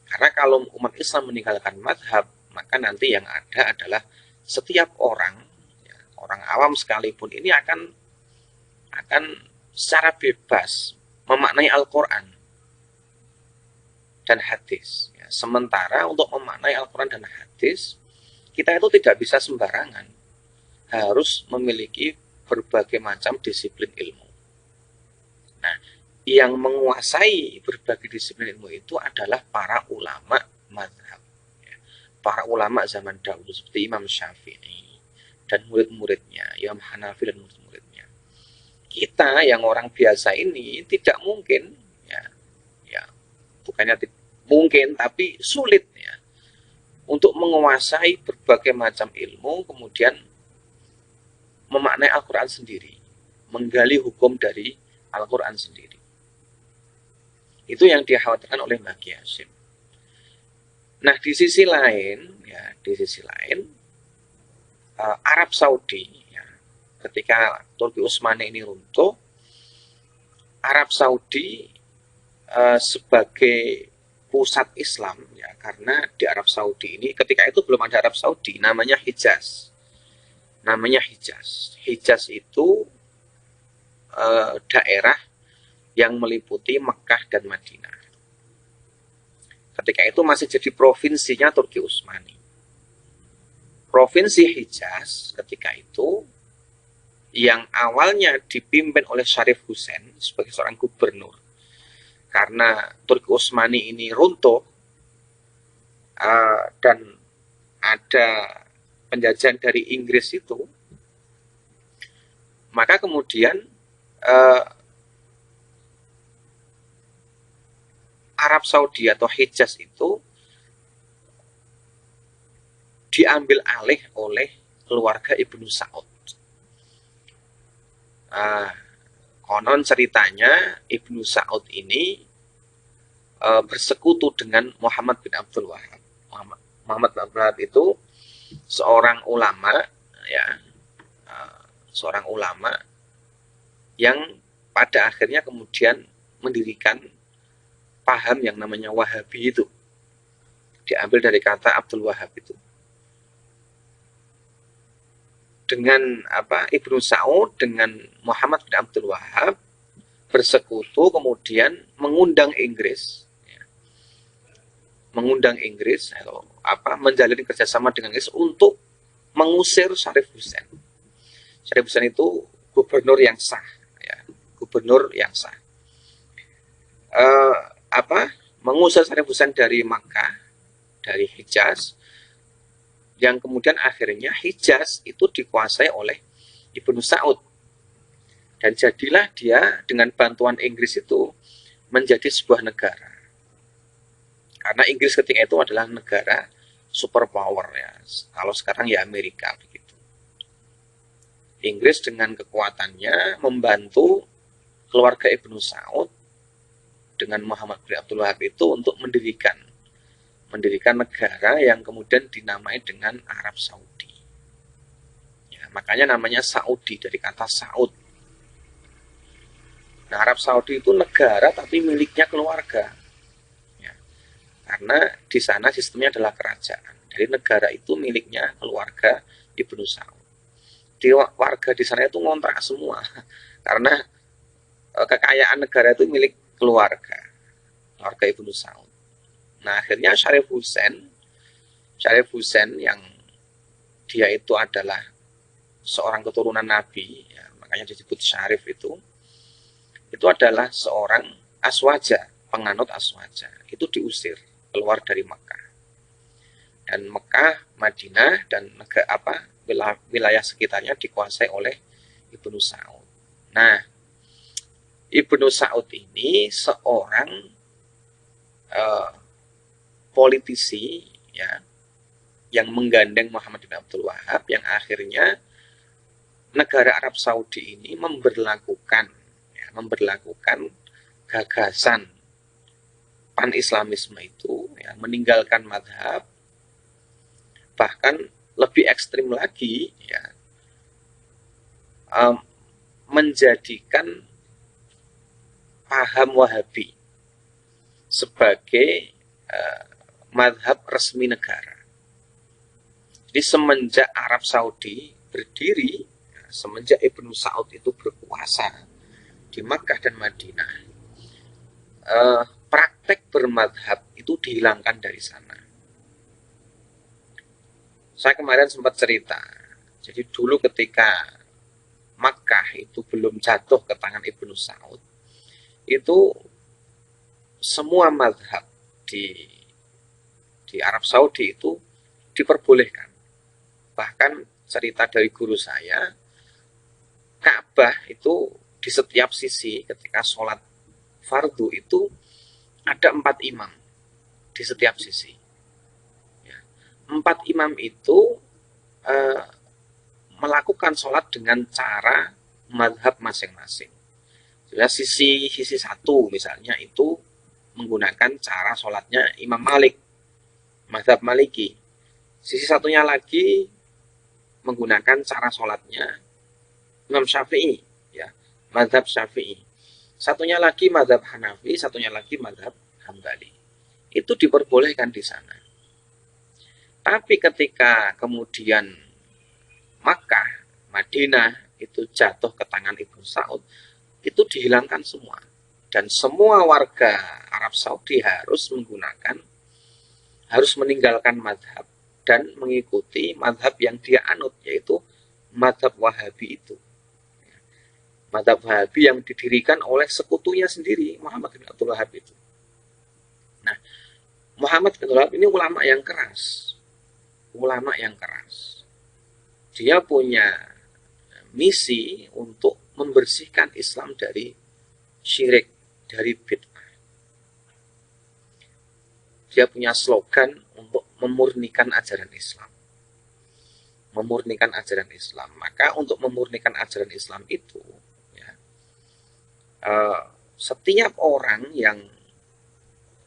Karena kalau umat Islam meninggalkan madhab, maka nanti yang ada adalah setiap orang, ya, orang awam sekalipun ini akan secara bebas memaknai Al-Quran dan hadis. Ya, sementara untuk memaknai Al-Quran dan hadis, kita itu tidak bisa sembarangan. Harus memiliki berbagai macam disiplin ilmu. Nah, yang menguasai berbagai disiplin ilmu itu adalah para ulama mazhab. Ya, para ulama zaman dahulu seperti Imam Syafi'i dan murid-muridnya, Imam Hanafi dan murid-muridnya. Kita yang orang biasa ini tidak mungkin bukannya mungkin tapi sulit ya untuk menguasai berbagai macam ilmu kemudian memaknai Al-Quran sendiri, menggali hukum dari Al-Quran sendiri. Itu yang dikhawatirkan oleh Mbah Ki Hasyim. Nah, di sisi lain Arab Saudi ketika Turki Utsmani ini runtuh, Arab Saudi sebagai pusat Islam ya, karena di Arab Saudi ini ketika itu belum ada Arab Saudi, namanya Hijaz. Hijaz itu daerah yang meliputi Mekah dan Madinah. Ketika itu masih jadi provinsinya Turki Utsmani. Provinsi Hijaz ketika itu yang awalnya dipimpin oleh Syarif Hussein sebagai seorang gubernur, karena Turki Utsmani ini runtuh dan ada penjajahan dari Inggris itu, maka kemudian Arab Saudi atau Hijaz itu diambil alih oleh keluarga Ibnu Saud. Konon ceritanya Ibnu Saud ini bersekutu dengan Muhammad bin Abdul Wahab. Muhammad bin Abdul Wahab itu seorang ulama, ya, seorang ulama yang pada akhirnya kemudian mendirikan paham yang namanya Wahabi itu. Diambil dari kata Abdul Wahab itu. Dengan Ibnu Saud dengan Muhammad bin Abdul Wahab bersekutu, kemudian mengundang Inggris, menjalin kerjasama dengan Inggris untuk mengusir Syarif Hussein. Syarif Hussein itu gubernur yang sah, ya, gubernur yang sah. Mengusir Syarif Hussein dari Makkah, dari Hijaz, yang kemudian akhirnya Hijaz itu dikuasai oleh Ibnu Saud. Dan jadilah dia dengan bantuan Inggris itu menjadi sebuah negara. Karena Inggris ketika itu adalah negara superpower, ya. Kalau sekarang ya Amerika begitu. Inggris dengan kekuatannya membantu keluarga Ibnu Saud dengan Muhammad bin Abdul Wahab itu untuk mendirikan negara yang kemudian dinamai dengan Arab Saudi. Ya, makanya namanya Saudi dari kata Saud. Nah, Arab Saudi itu negara tapi miliknya keluarga. Ya, karena di sana sistemnya adalah kerajaan. Jadi negara itu miliknya keluarga Ibnu Saud. Warga di sana itu ngontrak semua karena kekayaan negara itu milik keluarga Ibnu Saud. Nah, akhirnya Syarif Hussein yang dia itu adalah seorang keturunan Nabi, ya, makanya disebut Syarif itu adalah seorang Aswaja, penganut Aswaja. Itu diusir keluar dari Mekah. Dan Mekah, Madinah dan wilayah sekitarnya dikuasai oleh Ibnu Saud. Nah, Ibnu Saud ini seorang politisi, ya, yang menggandeng Muhammad bin Abdul Wahab, yang akhirnya negara Arab Saudi ini memberlakukan gagasan pan-islamisme itu, ya, meninggalkan madhab, bahkan lebih ekstrim lagi, ya, menjadikan paham Wahabi sebagai madhab resmi negara. Jadi semenjak Arab Saudi berdiri, semenjak Ibnu Saud itu berkuasa di Makkah dan Madinah, praktek bermadhab itu dihilangkan dari sana. Saya kemarin sempat cerita, jadi dulu ketika Makkah itu belum jatuh ke tangan Ibnu Saud, itu semua madhab di Arab Saudi itu diperbolehkan. Bahkan cerita dari guru saya, Ka'bah itu di setiap sisi ketika sholat fardu itu ada 4 imam di setiap sisi. 4 imam itu melakukan sholat dengan cara madhab masing-masing. Jadi sisi satu misalnya itu menggunakan cara sholatnya Imam Malik, mazhab Maliki. Sisi satunya lagi menggunakan cara sholatnya Imam Syafi'i, ya, mazhab Syafi'i. Satunya lagi mazhab Hanafi, satunya lagi mazhab Hambali. Itu diperbolehkan di sana. Tapi ketika kemudian Makkah, Madinah itu jatuh ke tangan Ibnu Saud, itu dihilangkan semua. Dan semua warga Arab Saudi harus meninggalkan madhab dan mengikuti madhab yang dia anut, yaitu madhab Wahabi itu. Madhab Wahabi yang didirikan oleh sekutunya sendiri, Muhammad bin Abdul Wahab itu. Nah, Muhammad bin Abdul Wahab ini ulama yang keras. Ulama yang keras. Dia punya misi untuk membersihkan Islam dari syirik, dari bid'ah. Dia punya slogan untuk memurnikan ajaran Islam. Memurnikan ajaran Islam. Maka untuk memurnikan ajaran Islam itu, ya, setiap orang yang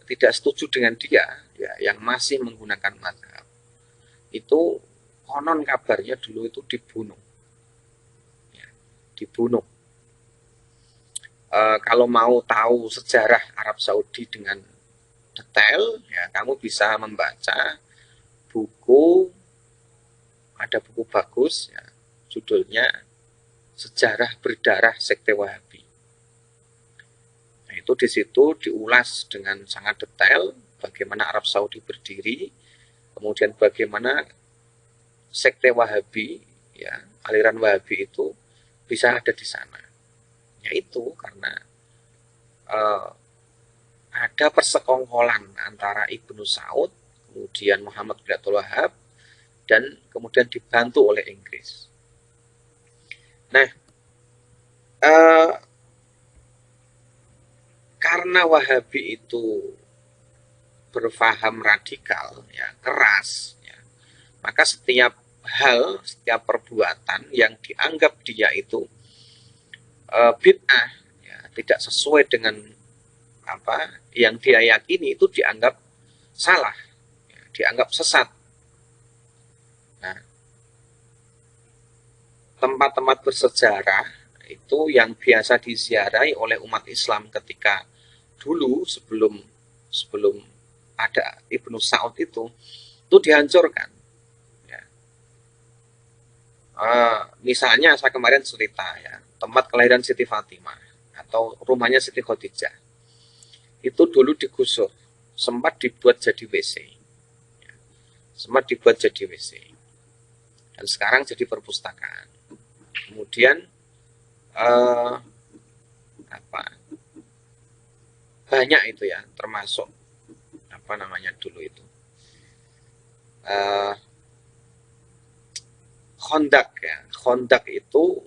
tidak setuju dengan dia, ya, yang masih menggunakan mazhab, itu konon kabarnya dulu itu dibunuh. Ya, dibunuh. Kalau mau tahu sejarah Arab Saudi dengan detail, ya kamu bisa membaca buku, ada buku bagus, ya, judulnya Sejarah Berdarah Sekte Wahabi. Nah, itu di situ diulas dengan sangat detail bagaimana Arab Saudi berdiri, kemudian bagaimana sekte Wahabi, ya, aliran Wahabi itu bisa ada di sana. Yaitu karena ada persekongkolan antara Ibnu Saud, kemudian Muhammad bin Abdul Wahab, dan kemudian dibantu oleh Inggris. Nah, karena Wahabi itu berfaham radikal, ya, keras, ya, maka setiap hal, setiap perbuatan yang dianggap dia itu bid'ah, ya, tidak sesuai dengan apa yang dia yakini, itu dianggap salah, ya, dianggap sesat. Nah, tempat-tempat bersejarah itu yang biasa diziarahi oleh umat Islam ketika dulu sebelum ada Ibnu Saud itu dihancurkan. Ya. Misalnya saya kemarin cerita, ya, tempat kelahiran Siti Fatimah atau rumahnya Siti Khadijah itu dulu digusur, sempat dibuat jadi WC, ya, sempat dibuat jadi WC, dan sekarang jadi perpustakaan. Kemudian banyak itu, ya, termasuk apa namanya dulu itu Khandaq, ya. Khandaq itu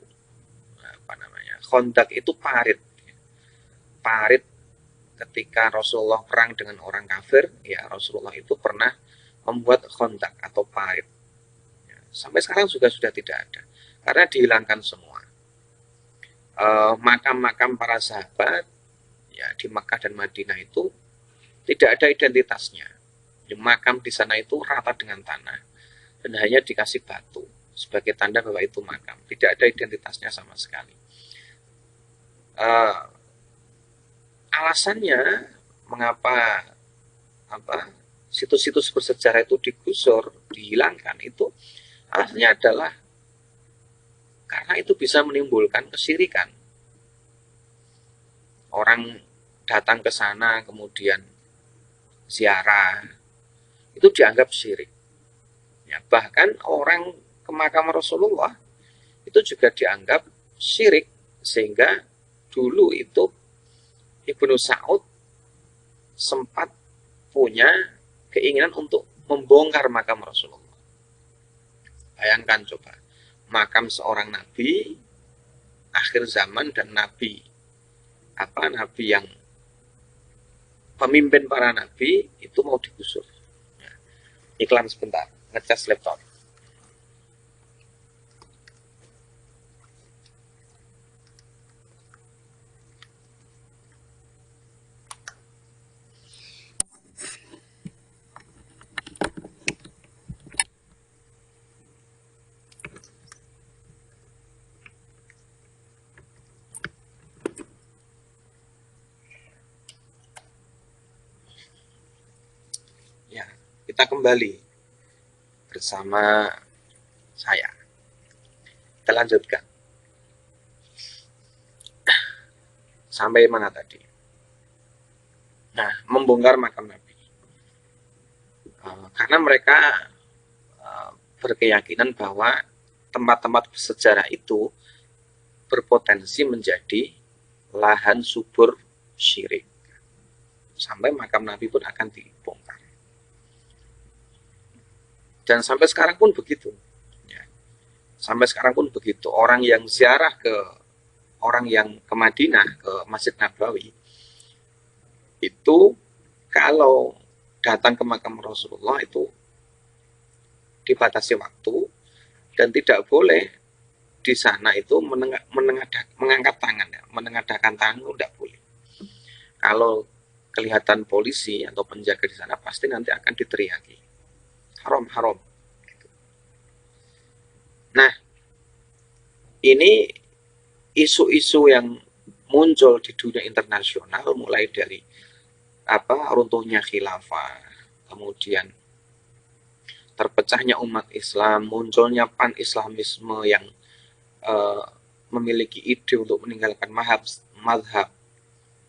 Khandaq itu parit ketika Rasulullah perang dengan orang kafir, ya, Rasulullah itu pernah membuat Khandaq atau parit, ya. Sampai sekarang juga sudah tidak ada karena dihilangkan semua. Makam-makam para sahabat, ya, di Makkah dan Madinah itu tidak ada identitasnya. Makam di sana itu rata dengan tanah dan hanya dikasih batu sebagai tanda bahwa itu makam. Tidak ada identitasnya sama sekali. Alasannya mengapa situs-situs bersejarah itu digusur, dihilangkan, itu alasannya adalah karena itu bisa menimbulkan kesyirikan. Orang datang ke sana kemudian ziarah, itu dianggap syirik. Ya, bahkan orang ke makam Rasulullah itu juga dianggap syirik, sehingga dulu itu Ibnu Saud sempat punya keinginan untuk membongkar makam Rasulullah. Bayangkan coba, makam seorang nabi akhir zaman dan nabi yang pemimpin para nabi itu mau digusur. Ya. Iklan sebentar, ngecas laptop. Kita kembali bersama saya. Kita lanjutkan. Sampai mana tadi? Nah, membongkar makam Nabi. Karena mereka berkeyakinan bahwa tempat-tempat bersejarah itu berpotensi menjadi lahan subur syirik. Sampai makam Nabi pun akan dibongkar. Dan sampai sekarang pun begitu. Ya. Sampai sekarang pun begitu. Orang yang ziarah orang yang ke Madinah, ke Masjid Nabawi, itu kalau datang ke makam Rasulullah itu dibatasi waktu dan tidak boleh di sana itu mengangkat tangan, ya. Menengadahkan tangan itu tidak boleh. Kalau kelihatan polisi atau penjaga di sana pasti nanti akan diteriaki. Haram, haram. Nah, ini isu-isu yang muncul di dunia internasional mulai dari runtuhnya khilafah, kemudian terpecahnya umat Islam, munculnya pan-islamisme yang memiliki ide untuk meninggalkan mazhab,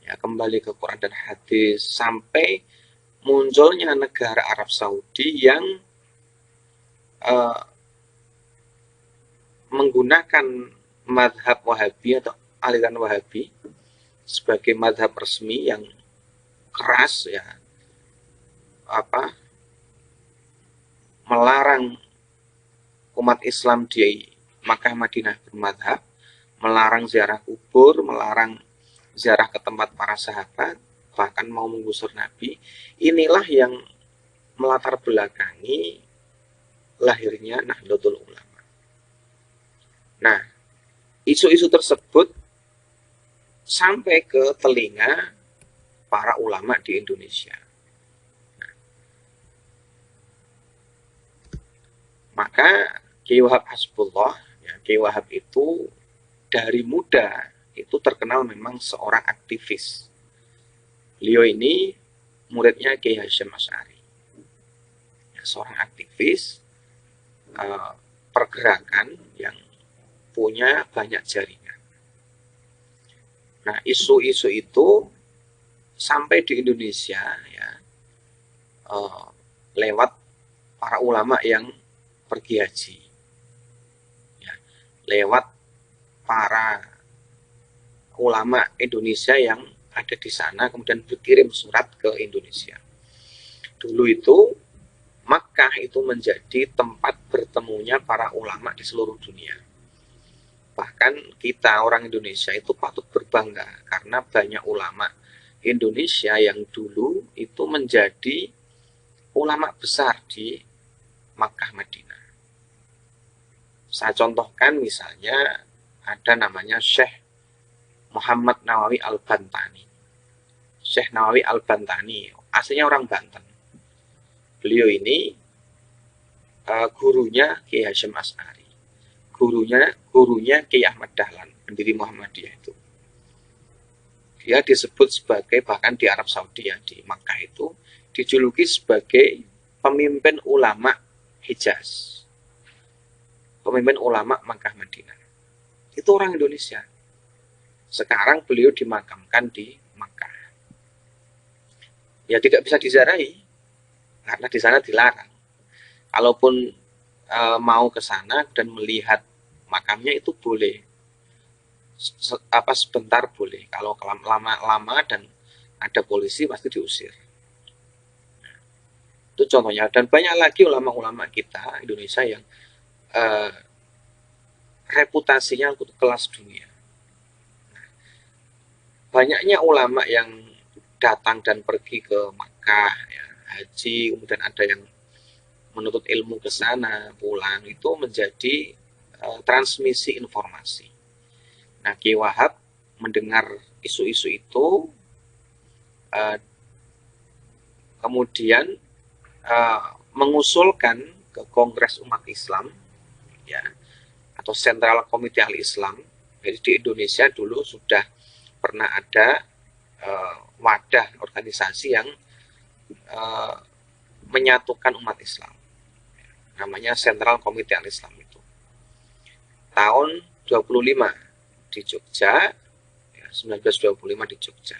ya, kembali ke Quran dan hadis, sampai munculnya negara Arab Saudi yang menggunakan mazhab Wahabi atau aliran Wahabi sebagai mazhab resmi yang keras, ya, melarang umat Islam di Makkah Madinah bermadhab, melarang ziarah kubur, melarang ziarah ke tempat para sahabat, bahkan mau menggusur Nabi. Inilah yang melatar belakangi lahirnya Nahdlatul Ulama. Nah, isu-isu tersebut sampai ke telinga para ulama di Indonesia. Nah, maka Kiai Wahab Hasbullah, ya, Kiai Wahab itu dari muda itu terkenal memang seorang aktivis. Beliau ini muridnya Kiai Hasyim Asy'ari, ya, seorang aktivis pergerakan yang punya banyak jaringan. Nah, isu-isu itu sampai di Indonesia, ya, lewat para ulama yang pergi haji, ya, lewat para ulama Indonesia yang ada di sana, kemudian berkirim surat ke Indonesia. Dulu itu Makkah itu menjadi tempat bertemunya para ulama di seluruh dunia. Bahkan kita orang Indonesia itu patut berbangga karena banyak ulama Indonesia yang dulu itu menjadi ulama besar di Makkah Madinah. Saya contohkan misalnya ada namanya Syekh Muhammad Nawawi Al-Bantani. Syekh Nawawi Al-Bantani aslinya orang Banten. Beliau ini gurunya Kiai Hasyim Asy'ari. Gurunya Kiai Ahmad Dahlan, pendiri Muhammadiyah itu. Dia disebut sebagai, bahkan di Arab Saudi, ya, di Makkah itu dijuluki sebagai pemimpin ulama Hijaz. Pemimpin ulama Makkah Madinah. Itu orang Indonesia. Sekarang beliau dimakamkan di Makkah. Ya, tidak bisa diziarahi karena di sana dilarang. Kalaupun mau ke sana dan melihat makamnya itu boleh, sebentar boleh. Kalau lama dan ada polisi pasti diusir. Itu contohnya. Dan banyak lagi ulama-ulama kita Indonesia yang reputasinya untuk kelas dunia. Banyaknya ulama yang datang dan pergi ke Makkah, ya, haji, kemudian ada yang menuntut ilmu ke sana, pulang, itu menjadi transmisi informasi. Nah, Kiai Wahab mendengar isu-isu itu, kemudian mengusulkan ke Kongres Umat Islam, ya, atau Sentral Komite Al-Islam. Jadi di Indonesia dulu sudah pernah ada wadah organisasi yang menyatukan umat Islam, namanya Sentral Komite Al-Islam itu. Tahun 25 di Jogja, ya, 1925 di Jogja.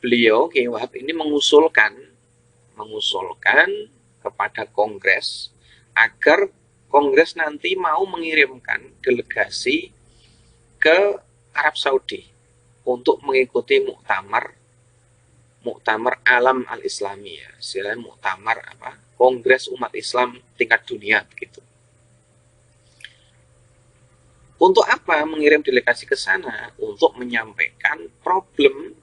Beliau Kiai Wahab ini mengusulkan kepada Kongres agar Kongres nanti mau mengirimkan delegasi ke Arab Saudi untuk mengikuti muktamar alam al-islami, ya, istilahnya muktamar Kongres umat Islam tingkat dunia begitu. Untuk apa mengirim delegasi ke sana? Untuk menyampaikan problem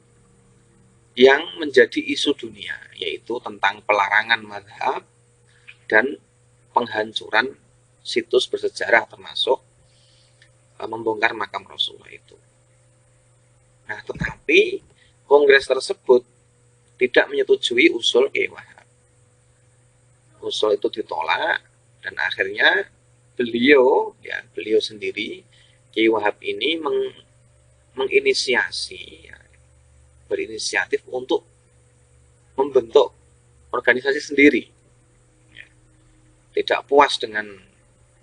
yang menjadi isu dunia, yaitu tentang pelarangan mazhab dan penghancuran situs bersejarah, termasuk membongkar makam Rasulullah itu. Nah, tetapi kongres tersebut tidak menyetujui usul Kiai Wahab. Usul itu ditolak, dan akhirnya beliau sendiri, Kiai Wahab ini berinisiatif untuk membentuk organisasi sendiri. Tidak puas dengan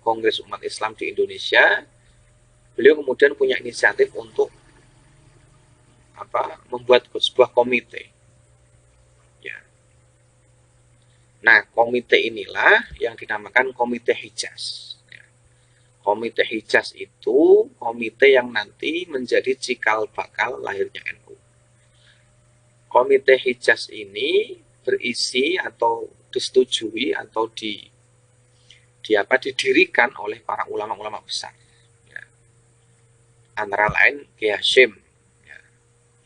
Kongres Umat Islam di Indonesia, beliau kemudian punya inisiatif untuk membuat sebuah komite. Ya. Nah, komite inilah yang dinamakan Komite Hijaz. Ya. Komite Hijaz itu komite yang nanti menjadi cikal bakal lahirnya NU. Komite Hijaz ini berisi atau disetujui atau didirikan oleh para ulama-ulama besar. Ya. Antara lain Kiai Hasyim,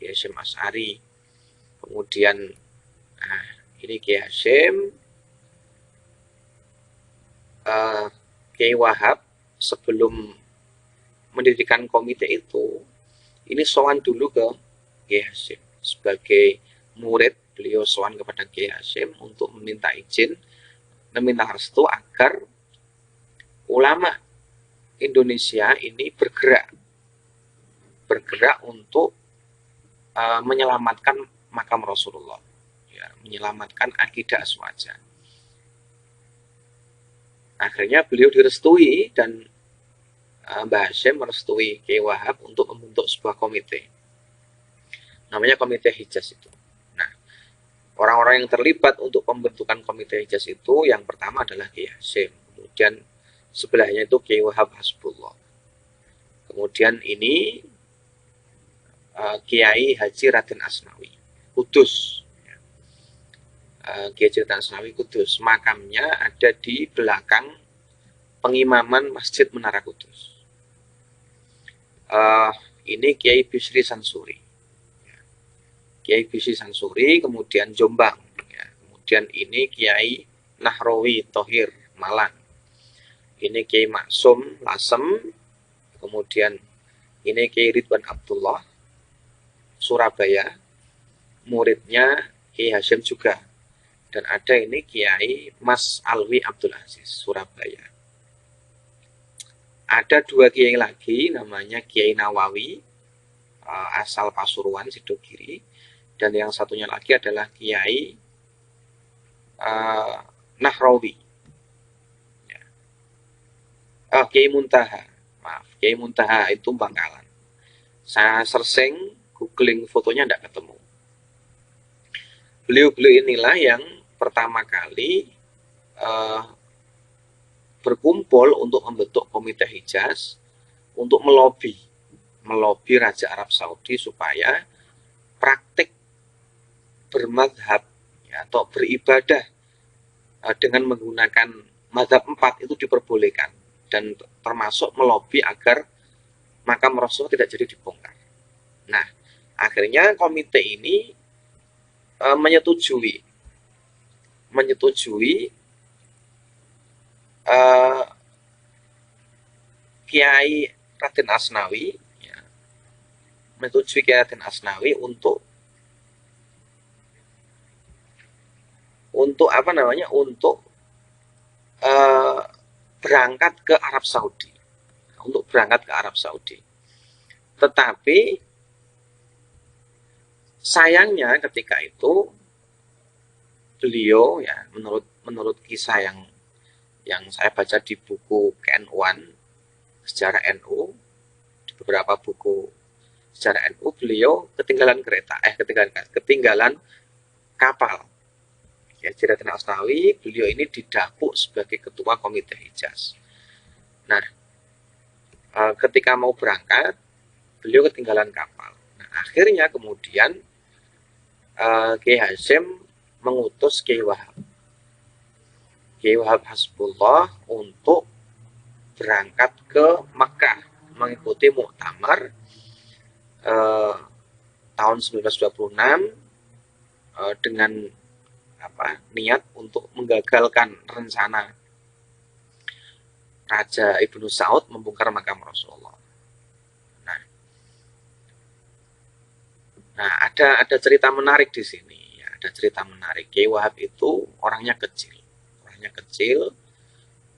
Kiai Hasyim Asy'ari, kemudian ini Kiai Hasyim, Kiai Wahab sebelum mendirikan komite itu, ini sowan dulu ke Kiai Hasyim. Sebagai murid, beliau sowan kepada Kiai Hasyim untuk meminta izin, meminta restu agar ulama Indonesia ini bergerak untuk menyelamatkan makam Rasulullah, ya, menyelamatkan akidah aswaja. Akhirnya beliau direstui, dan Mbah Hasyim merestui Kiai Wahab untuk membentuk sebuah komite, namanya Komite Hijaz itu. Nah, orang-orang yang terlibat untuk pembentukan Komite Hijaz itu, yang pertama adalah Kiai Hasyim, kemudian sebelahnya itu Kiai Wahab Hasbullah, kemudian ini Kiai Haji Raden Asnawi Kudus. Kiai Haji Raden Asnawi Kudus, makamnya ada di belakang pengimaman Masjid Menara Kudus. Ini Kiai Bisri Sansuri. Kiai Bisri Sansuri, kemudian Jombang. Ya. Kemudian ini Kiai Nahrawi Thohir Malang. Ini Kiai Maksum Lasem. Kemudian ini Kiai Ridwan Abdullah Surabaya. Muridnya Kiai Hasyim juga. Dan ada ini Kiai Mas Alwi Abdul Aziz Surabaya. Ada dua kiai lagi, namanya Kiai Nawawi, asal Pasuruan, Sidogiri. Dan yang satunya lagi adalah Kiai Nahrawi. Ya. Kiai Muntaha. Maaf, Kiai Muntaha itu Bangkalan. Saya searching, googling fotonya tidak ketemu. Beliau-beliau inilah yang pertama kali berkumpul untuk membentuk Komite Hijaz untuk melobi Raja Arab Saudi supaya praktik bermadhab, ya, atau beribadah dengan menggunakan mazhab 4 itu diperbolehkan, dan termasuk melobi agar makam Rasul tidak jadi dibongkar. Nah, akhirnya komite ini menyetujui Kiai Raden Asnawi, ya, menyetujui Kiai Raden Asnawi untuk berangkat ke Arab Saudi. Tetapi sayangnya ketika itu beliau, ya, menurut kisah yang saya baca di buku KNU-an, sejarah NU, di beberapa buku sejarah NU, beliau ketinggalan kapal. Kiai Haji Raden Asnawi, beliau ini didapuk sebagai ketua komite Hijaz. Nah, ketika mau berangkat, beliau ketinggalan kapal. Nah, akhirnya kemudian Kiai Hasyim mengutus Kiai Wahab Hasbullah untuk berangkat ke Makkah mengikuti muktamar tahun 1926 dengan niat untuk menggagalkan rencana Raja Ibnu Saud membongkar makam Rasulullah. Nah, ada cerita menarik di sini. Ya, ada cerita menarik. Kiai Wahab itu orangnya kecil,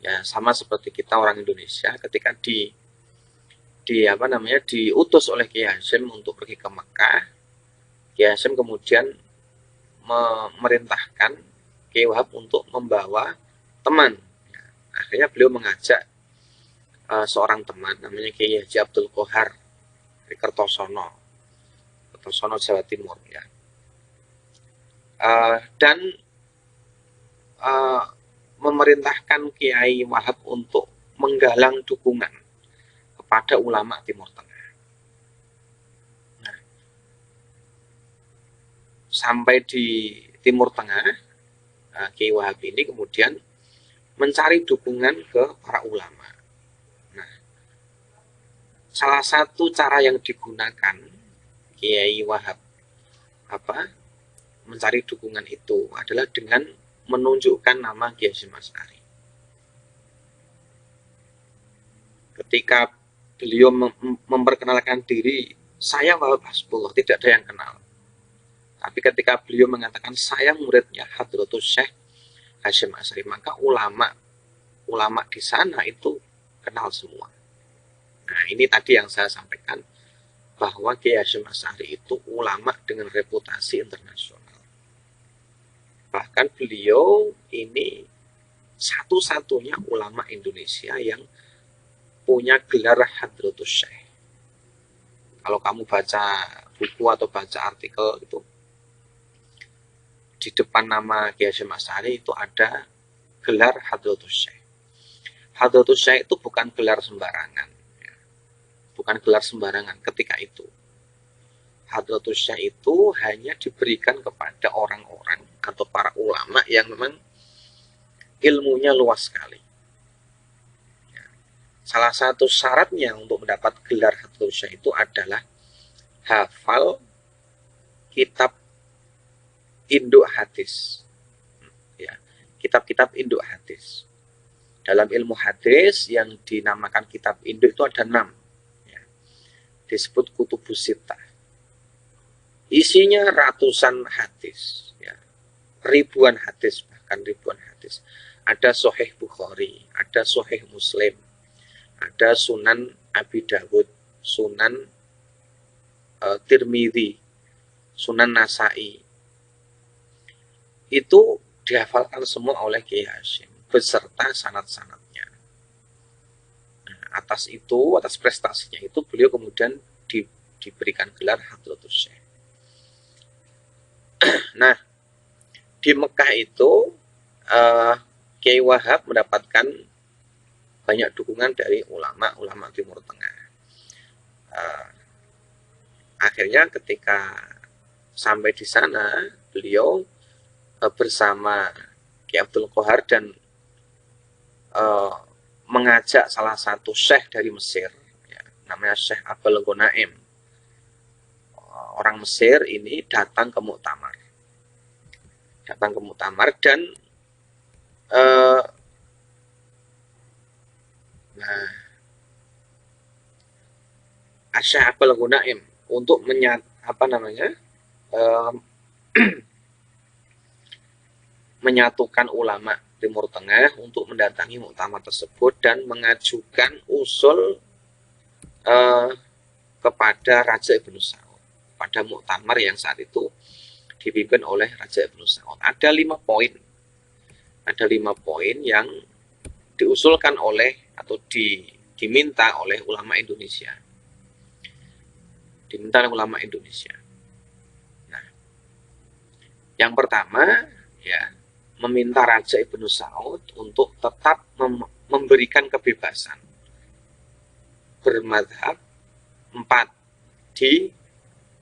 ya sama seperti kita orang Indonesia. Ketika diutus oleh Kiai Hasyim untuk pergi ke Mekah, Kiai Hasyim kemudian memerintahkan Kiai Wahab untuk membawa teman. Ya, akhirnya beliau mengajak seorang teman namanya Kiai Haji Abdul Qohar di Kertosono, Jawa Timur, ya. Dan memerintahkan Kiai Wahab untuk menggalang dukungan kepada ulama Timur Tengah. Nah, sampai di Timur Tengah, Kiai Wahab ini kemudian mencari dukungan ke para ulama. Nah, salah satu cara yang digunakan Kiai Wahab mencari dukungan itu adalah dengan menunjukkan nama Kiai Hasyim Asy'ari. Ketika beliau memperkenalkan diri, saya Wahab Hasbullah, tidak ada yang kenal. Tapi ketika beliau mengatakan saya muridnya Hadratus Syekh Hasyim Asy'ari, maka ulama di sana itu kenal semua. Nah, ini tadi yang saya sampaikan, bahwa Kiai Hasyim Asy'ari itu ulama dengan reputasi internasional. Bahkan beliau ini satu-satunya ulama Indonesia yang punya gelar Hadratus Syekh. Kalau kamu baca buku atau baca artikel itu, di depan nama Kiai Hasyim Asy'ari itu ada gelar Hadratus Syekh. Hadratus Syekh itu bukan gelar sembarangan. Bukan gelar sembarangan ketika itu. Hadratus Syekh itu hanya diberikan kepada orang-orang atau para ulama yang memang ilmunya luas sekali. Salah satu syaratnya untuk mendapat gelar Hadratus Syekh itu adalah hafal kitab induk hadis. Ya, kitab-kitab induk hadis. Dalam ilmu hadis yang dinamakan kitab induk itu ada 6. Ya, disebut Kutubus Sittah. Isinya ratusan hadis, ya, ribuan hadis, bahkan ribuan hadis. Ada Sahih Bukhari, ada Sahih Muslim, ada Sunan Abi Dawud, Sunan Tirmidzi, Sunan Nasai. Itu dihafalkan semua oleh Kiai Hasyim beserta sanad-sanadnya. Nah, atas prestasinya itu beliau kemudian diberikan gelar Hadratus Syekh. Nah, di Mekah itu Kiai Wahab mendapatkan banyak dukungan dari ulama-ulama Timur Tengah. Akhirnya ketika sampai di sana, beliau bersama Kiai Abdul Qohar dan mengajak salah satu syekh dari Mesir, ya, namanya Syekh Abul Ghanaim. Orang Mesir ini datang ke muktamar. Dan Syekh Abul Ghanaim untuk menyatukan ulama Timur Tengah untuk mendatangi muktamar tersebut dan mengajukan usul kepada Raja Ibnu Saud pada muktamar yang saat itu dipimpin oleh Raja Ibnu Saud. Ada 5 poin. Ada 5 poin yang diusulkan oleh atau diminta oleh ulama Indonesia. Nah, yang pertama, ya, meminta Raja Ibnu Saud untuk tetap memberikan kebebasan bermadhab 4 di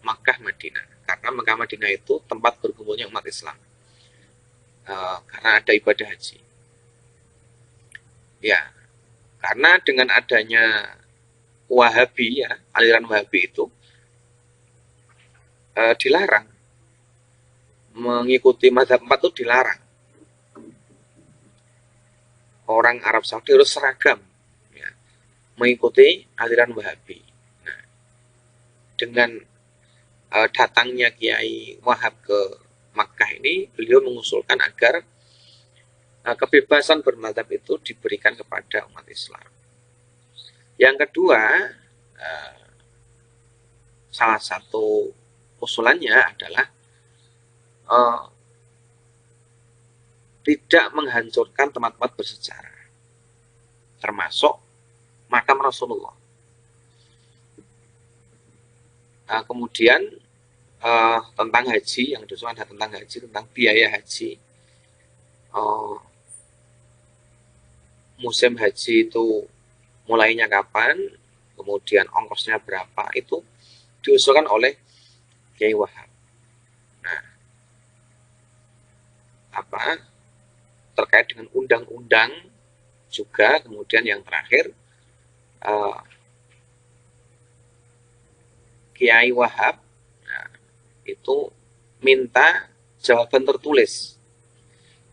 Makkah Madinah, karena Makkah Madinah itu tempat berkumpulnya umat Islam karena ada ibadah haji. Ya, karena dengan adanya Wahabi, ya, aliran Wahabi itu dilarang mengikuti mazhab 4 itu dilarang. Orang Arab Saudi harus seragam, ya, mengikuti aliran Wahabi. Nah, dengan datangnya Kiai Wahab ke Makkah ini, beliau mengusulkan agar kebebasan bermadzhab itu diberikan kepada umat Islam. Yang kedua, salah satu usulannya adalah tidak menghancurkan tempat-tempat bersejarah, termasuk makam Rasulullah. Kemudian tentang haji, yang diusulkan ada tentang haji, tentang biaya haji. Musim haji itu mulainya kapan, kemudian ongkosnya berapa, itu diusulkan oleh Kiai Wahab. Nah, terkait dengan undang-undang juga, kemudian yang terakhir Kiai Wahab itu minta jawaban tertulis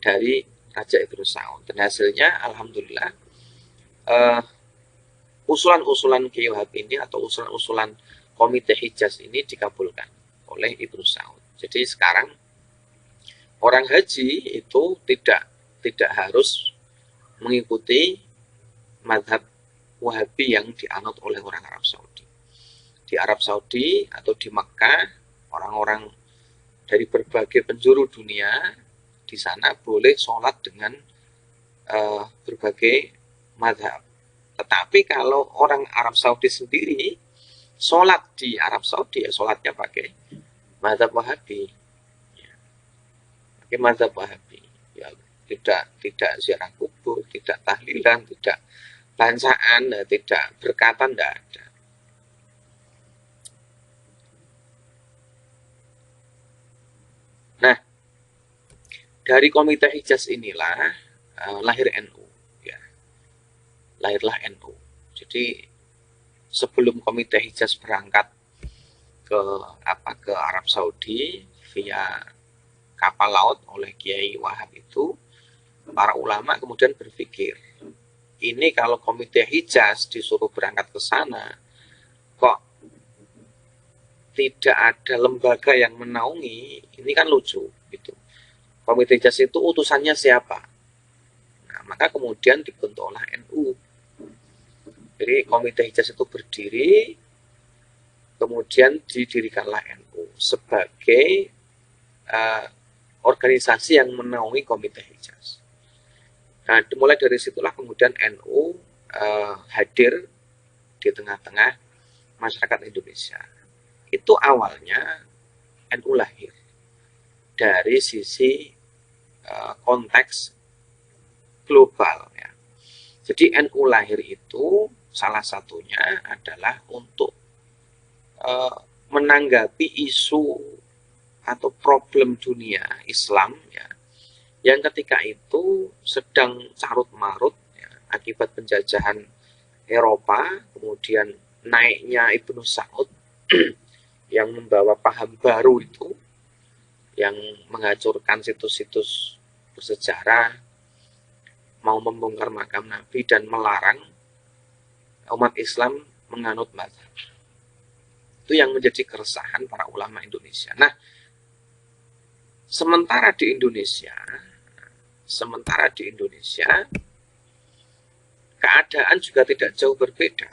dari Raja Ibnu Saud, dan hasilnya alhamdulillah usulan-usulan Kiai Wahab ini atau usulan-usulan Komite Hijaz ini dikabulkan oleh Ibnu Saud. Jadi sekarang orang haji itu tidak harus mengikuti mazhab Wahabi yang dianut oleh orang Arab Saudi. Di Arab Saudi atau di Makkah, orang-orang dari berbagai penjuru dunia di sana boleh sholat dengan berbagai mazhab. Tetapi kalau orang Arab Saudi sendiri sholat di Arab Saudi, ya sholatnya pakai mazhab Wahabi, pakai mazhab Wahabi. Ya, tidak ziarah kubur, tidak tahlilan, tidak bancaan, tidak berkatan, tidak ada. Nah, dari Komite Hijaz inilah lahir NU, ya. Lahirlah NU. Jadi sebelum Komite Hijaz berangkat ke Arab Saudi via kapal laut oleh Kiai Wahab itu, para ulama kemudian berpikir, ini kalau Komite Hijaz disuruh berangkat ke sana, kok tidak ada lembaga yang menaungi, ini kan lucu gitu. Komite Hijaz itu utusannya siapa? Nah, maka kemudian dibentuklah NU. Jadi Komite Hijaz itu berdiri, kemudian didirikanlah NU sebagai organisasi yang menaungi Komite Hijaz. Nah, mulai dari situlah kemudian NU hadir di tengah-tengah masyarakat Indonesia. Itu awalnya NU lahir dari sisi konteks global, ya. Jadi NU lahir itu salah satunya adalah untuk menanggapi isu atau problem dunia Islam, ya, yang ketika itu sedang carut marut, ya, akibat penjajahan Eropa, kemudian naiknya Ibnu Saud yang membawa paham baru itu, yang menghancurkan situs-situs bersejarah, mau membongkar makam Nabi dan melarang umat Islam menganut mazhab. Itu yang menjadi keresahan para ulama Indonesia. Nah, sementara di Indonesia keadaan juga tidak jauh berbeda.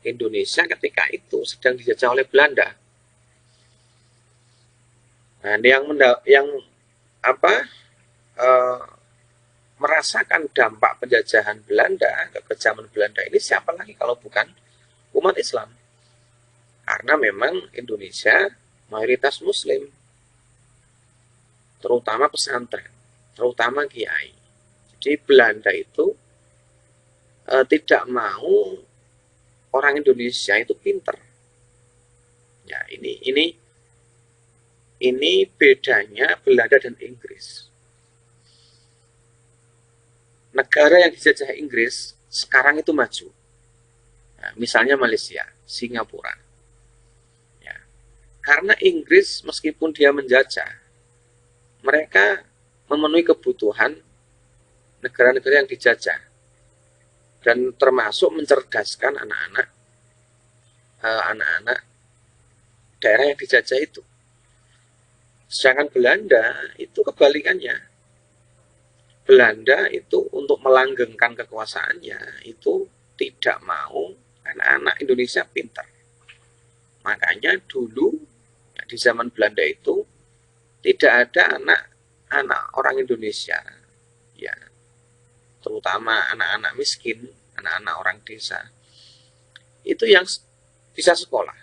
Indonesia ketika itu sedang dijajah oleh Belanda. Nah, yang merasakan dampak penjajahan Belanda, kekejaman Belanda ini siapa lagi kalau bukan umat Islam? Karena memang Indonesia mayoritas Muslim, terutama pesantren. terutama kiai. Jadi Belanda itu tidak mau orang Indonesia itu pinter. Ya, ini bedanya Belanda dan Inggris. Negara yang dijajah Inggris sekarang itu maju. Nah, misalnya Malaysia, Singapura. Ya. Karena Inggris meskipun dia menjajah, mereka memenuhi kebutuhan negara-negara yang dijajah dan termasuk mencerdaskan anak-anak daerah yang dijajah itu. Sedangkan Belanda itu kebalikannya. Belanda itu untuk melanggengkan kekuasaannya itu tidak mau anak-anak Indonesia pintar. Makanya dulu ya, di zaman Belanda itu tidak ada anak-anak orang Indonesia, ya, terutama anak-anak miskin, anak-anak orang desa, itu yang bisa sekolah.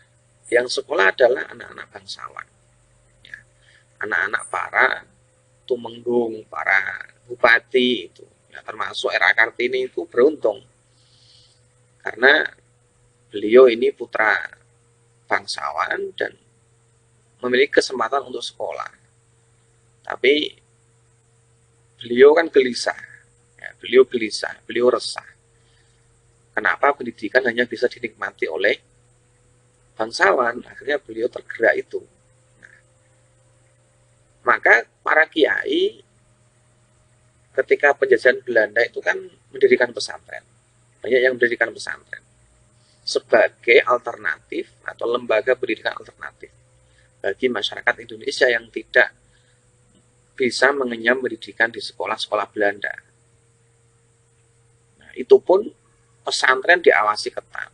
Yang sekolah adalah anak-anak bangsawan, ya, anak-anak para tumenggung, para bupati itu, ya, termasuk R.A. Kartini itu beruntung karena beliau ini putra bangsawan dan memiliki kesempatan untuk sekolah. Tapi beliau kan gelisah, ya, beliau resah. Kenapa pendidikan hanya bisa dinikmati oleh bangsawan? Akhirnya beliau tergerak itu. Nah, maka para kiai ketika penjajahan Belanda itu kan mendirikan pesantren. Banyak yang mendirikan pesantren sebagai alternatif atau lembaga pendidikan alternatif bagi masyarakat Indonesia yang tidak bisa mengenyam pendidikan di sekolah-sekolah Belanda. Nah, itu pun pesantren diawasi ketat.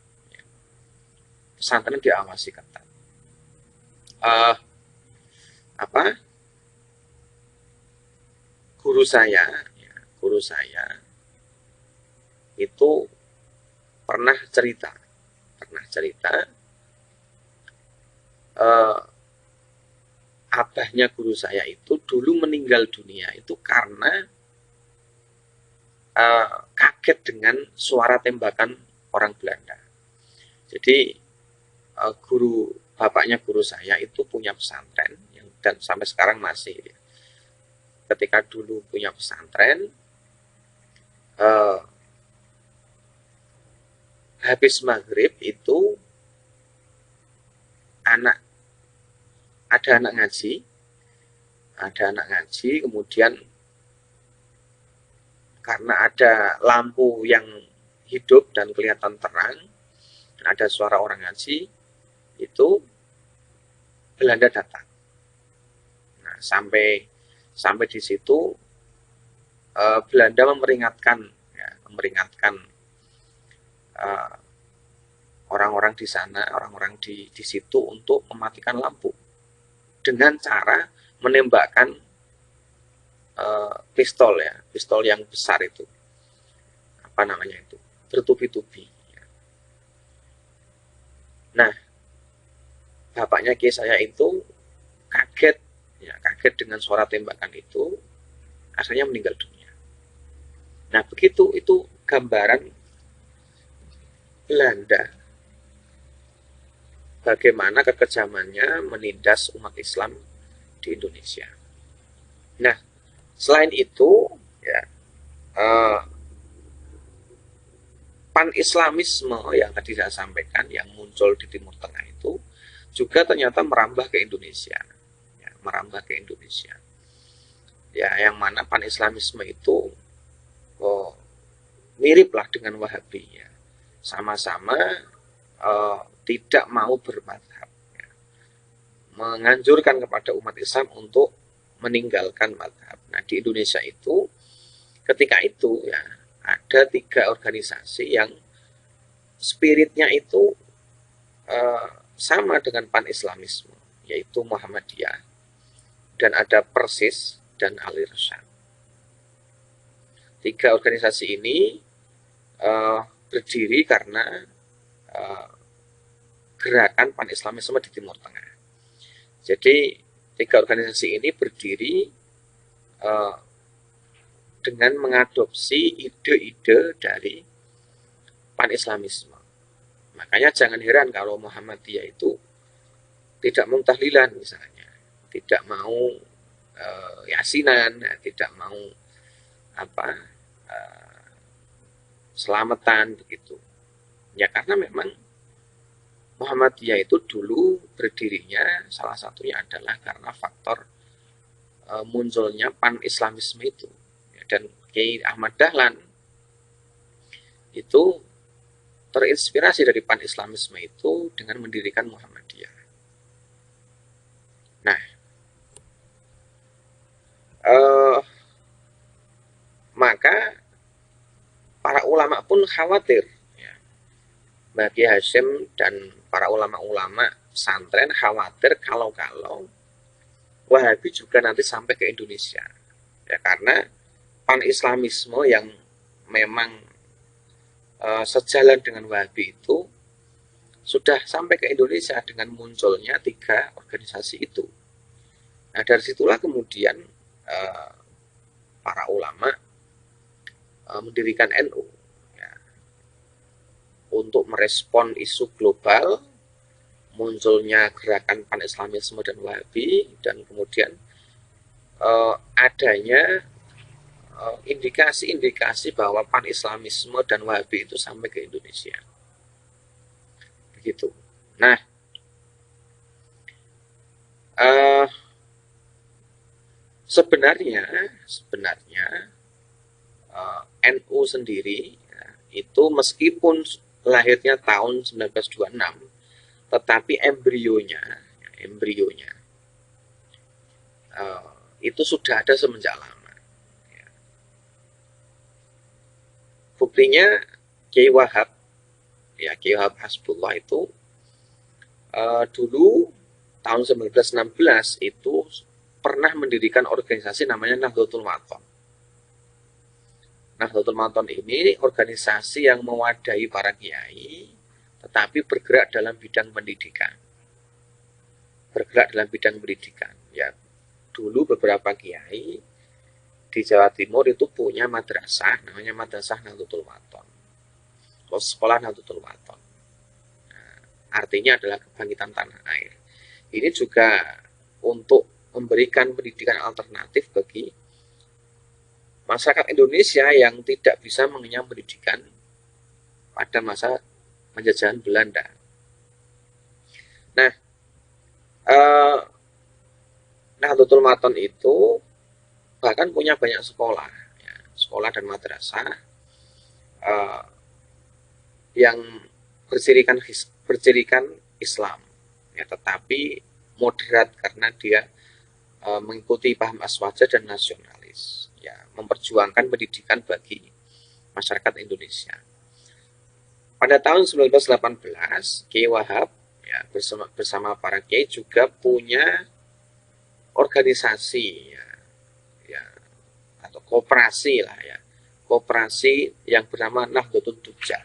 Pesantren diawasi ketat. Guru saya itu pernah cerita abahnya guru saya itu dulu meninggal dunia itu karena kaget dengan suara tembakan orang Belanda. Jadi bapaknya guru saya itu punya pesantren dan sampai sekarang masih. Ketika dulu punya pesantren, habis maghrib itu ada anak ngaji, kemudian karena ada lampu yang hidup dan kelihatan terang, dan ada suara orang ngaji, itu Belanda datang. Nah, sampai di situ Belanda memperingatkan orang-orang di sana, orang-orang di situ untuk mematikan lampu dengan cara menembakkan pistol yang besar itu, bertubi-tubi. Nah, bapaknya Kiai saya itu kaget dengan suara tembakan itu, akhirnya meninggal dunia. Nah, begitu itu gambaran Belanda bagaimana kekejamannya menindas umat Islam di Indonesia. Nah, selain itu, ya, pan-islamisme yang tadi saya sampaikan yang muncul di Timur Tengah itu juga ternyata merambah ke Indonesia. Ya, yang mana pan-islamisme itu miriplah dengan Wahabi, ya. Sama-sama tidak mau bermadhab, ya. Menganjurkan kepada umat Islam untuk meninggalkan madhab. Nah, di Indonesia itu ketika itu ya ada 3 organisasi yang spiritnya itu sama dengan pan-islamisme, yaitu Muhammadiyah, dan ada Persis dan Al-Irsyad. 3 organisasi ini berdiri karena gerakan pan-islamisme di Timur Tengah. Jadi 3 organisasi ini berdiri dengan mengadopsi ide-ide dari pan-islamisme. Makanya jangan heran kalau Muhammadiyah itu tidak mau tahlilan misalnya, tidak mau yasinan, tidak mau selamatan begitu. Ya karena memang Muhammadiyah itu dulu berdirinya salah satunya adalah karena faktor munculnya pan-islamisme itu. Dan Kiai Ahmad Dahlan itu terinspirasi dari pan-islamisme itu dengan mendirikan Muhammadiyah. Nah, maka para ulama pun khawatir, ya. Bagi Hashim dan para ulama-ulama pesantren khawatir kalau Wahabi juga nanti sampai ke Indonesia, ya karena pan-islamisme yang memang sejalan dengan Wahabi itu sudah sampai ke Indonesia dengan munculnya 3 organisasi itu. Nah dari situlah kemudian para ulama mendirikan NU, ya, untuk merespon isu global munculnya gerakan pan-islamisme dan Wahabi, dan kemudian adanya indikasi-indikasi bahwa pan-islamisme dan Wahabi itu sampai ke Indonesia. Begitu. Nah, sebenarnya NU sendiri ya, itu meskipun lahirnya tahun 1926, tetapi embrionya itu sudah ada semenjak lama. Ya. Buktinya Kiai Wahab, ya Kiai Wahab Hasbullah itu dulu tahun 1916 itu pernah mendirikan organisasi namanya Nahdlatul Wathon. Nahdlatul Wathon ini organisasi yang mewadahi para kiai, tetapi bergerak dalam bidang pendidikan. Ya, dulu beberapa kiai di Jawa Timur itu punya madrasah, namanya Madrasah Nahdlatul Wathon, atau Sekolah Nahdlatul Wathon. Nah, artinya adalah kebangkitan tanah air. Ini juga untuk memberikan pendidikan alternatif bagi masyarakat Indonesia yang tidak bisa mengenyam pendidikan pada masa penjajahan Belanda. Nah, Nahdlatul Wathon itu bahkan punya banyak sekolah, ya, sekolah dan madrasah yang bercirikan Islam, ya, tetapi moderat karena dia mengikuti paham aswaja dan nasionalis, ya, memperjuangkan pendidikan bagi masyarakat Indonesia. Pada tahun 1918, Kiai Wahab, ya, bersama para kiai juga punya organisasi, ya, atau koperasi lah, ya, koperasi yang bernama Nahdlatul Tujar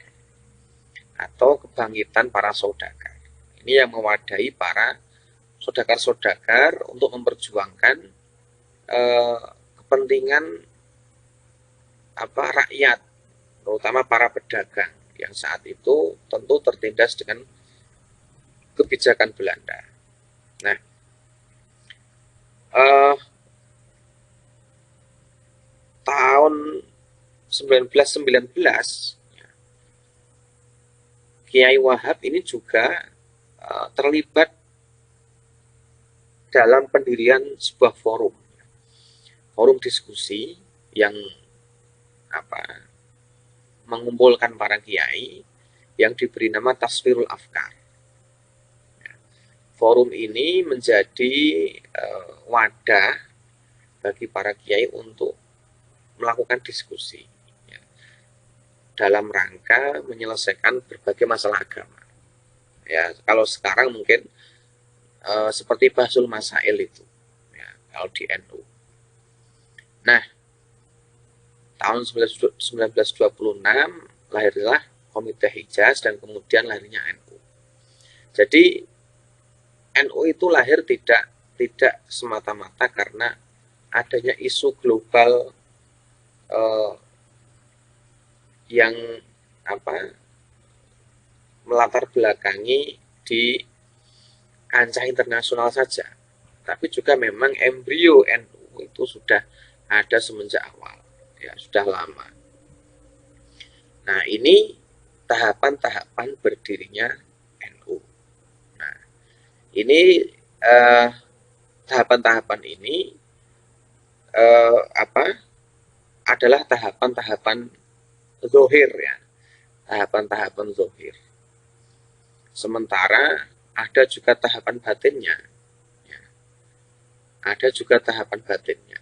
atau kebangkitan para saudagar. Ini yang mewadahi para saudagar-saudagar untuk memperjuangkan kepentingan rakyat, terutama para pedagang yang saat itu tentu tertindas dengan kebijakan Belanda. Nah, tahun 1919 Kiai Wahab ini juga terlibat dalam pendirian sebuah forum diskusi yang mengumpulkan para kiai yang diberi nama Tasfirul Afkar. Forum ini menjadi wadah bagi para kiai untuk melakukan diskusi, ya, dalam rangka menyelesaikan berbagai masalah agama. Ya, kalau sekarang mungkin seperti Bahsul Masail itu, ya, kalau di NU. Nah, tahun 1926 lahirlah Komite Hijaz dan kemudian lahirnya NU. Jadi NU itu lahir tidak semata-mata karena adanya isu global yang melatar belakangi di kancah internasional saja, tapi juga memang embrio NU itu sudah ada semenjak awal, ya sudah lama. Nah, ini tahapan-tahapan berdirinya NU. Nah, ini tahapan-tahapan ini adalah tahapan-tahapan zohir, ya, tahapan-tahapan zohir. Sementara ada juga tahapan batinnya, ya. Ada juga tahapan batinnya.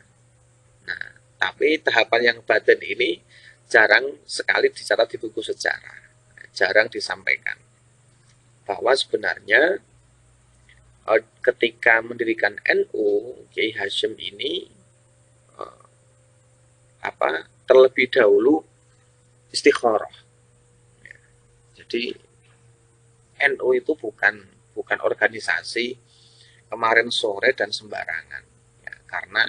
Nah, tapi tahapan yang batin ini jarang sekali dicatat di buku sejarah, jarang disampaikan bahwa sebenarnya ketika mendirikan NU, Kiai Hasyim ini terlebih dahulu istikharah. Ya. Jadi NU itu bukan organisasi kemarin sore dan sembarangan, ya, karena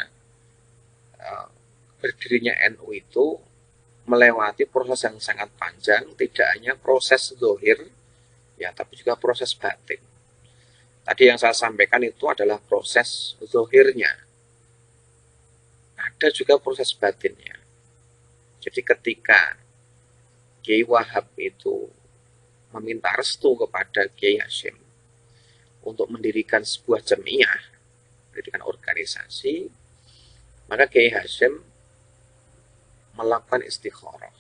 berdirinya NU itu melewati proses yang sangat panjang, tidak hanya proses zahir, ya, tapi juga proses batin. Tadi yang saya sampaikan itu adalah proses zahirnya, ada juga proses batinnya. Jadi ketika Kiai Wahab itu meminta restu kepada Kiai Hasyim untuk mendirikan sebuah jamiah, mendirikan organisasi, maka Kiai Hasyim melakukan istikharah.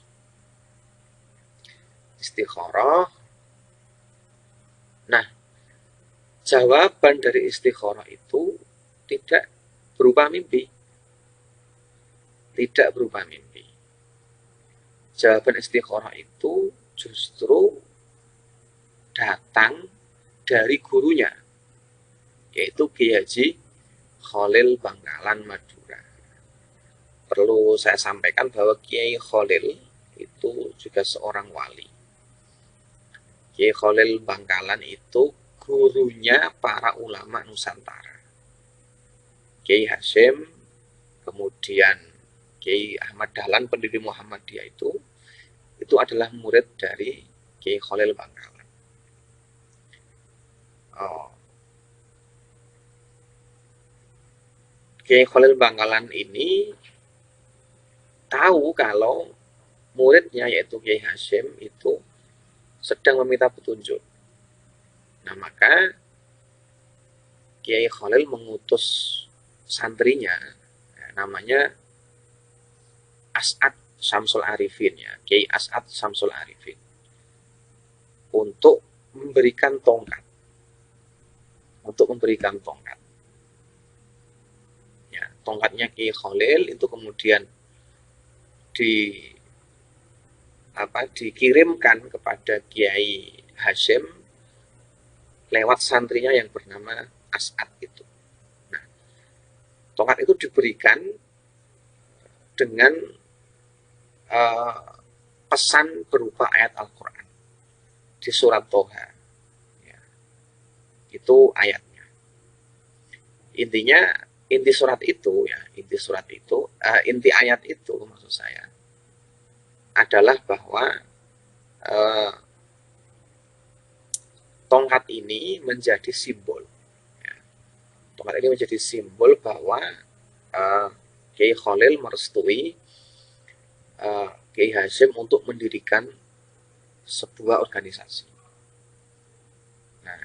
Nah, jawaban dari istikharah itu tidak berupa mimpi. Tidak berupa mimpi. Jawaban istikharah itu justru datang dari gurunya, yaitu Kiai Haji Khalil Bangkalan Madura. Perlu saya sampaikan bahwa Kiai Khalil itu juga seorang wali. Kiai Khalil Bangkalan itu gurunya para ulama Nusantara. Kiai Hasyim, kemudian Kiai Ahmad Dahlan, pendiri Muhammadiyah itu adalah murid dari Kiai Khalil Bangkalan. Kiai Khalil Bangkalan ini tahu kalau muridnya yaitu Kiai Hasyim itu sedang meminta petunjuk. Nah, maka Kiai Khalil mengutus santrinya, namanya As'ad Syamsul Arifin, ya, Kiai As'ad Syamsul Arifin, untuk memberikan tongkat. Ya, tongkatnya Kiai Khalil itu kemudian dikirimkan kepada Kiai Hasyim lewat santrinya yang bernama As'ad itu. Nah, tongkat itu diberikan dengan pesan berupa ayat Al-Quran di surat Toha, ya. Itu ayatnya. Inti ayat itu maksud saya adalah bahwa tongkat ini menjadi simbol, ya. Tongkat ini menjadi simbol bahwa Kiai Khalil merestui Kiai Hasyim untuk mendirikan sebuah organisasi. Nah,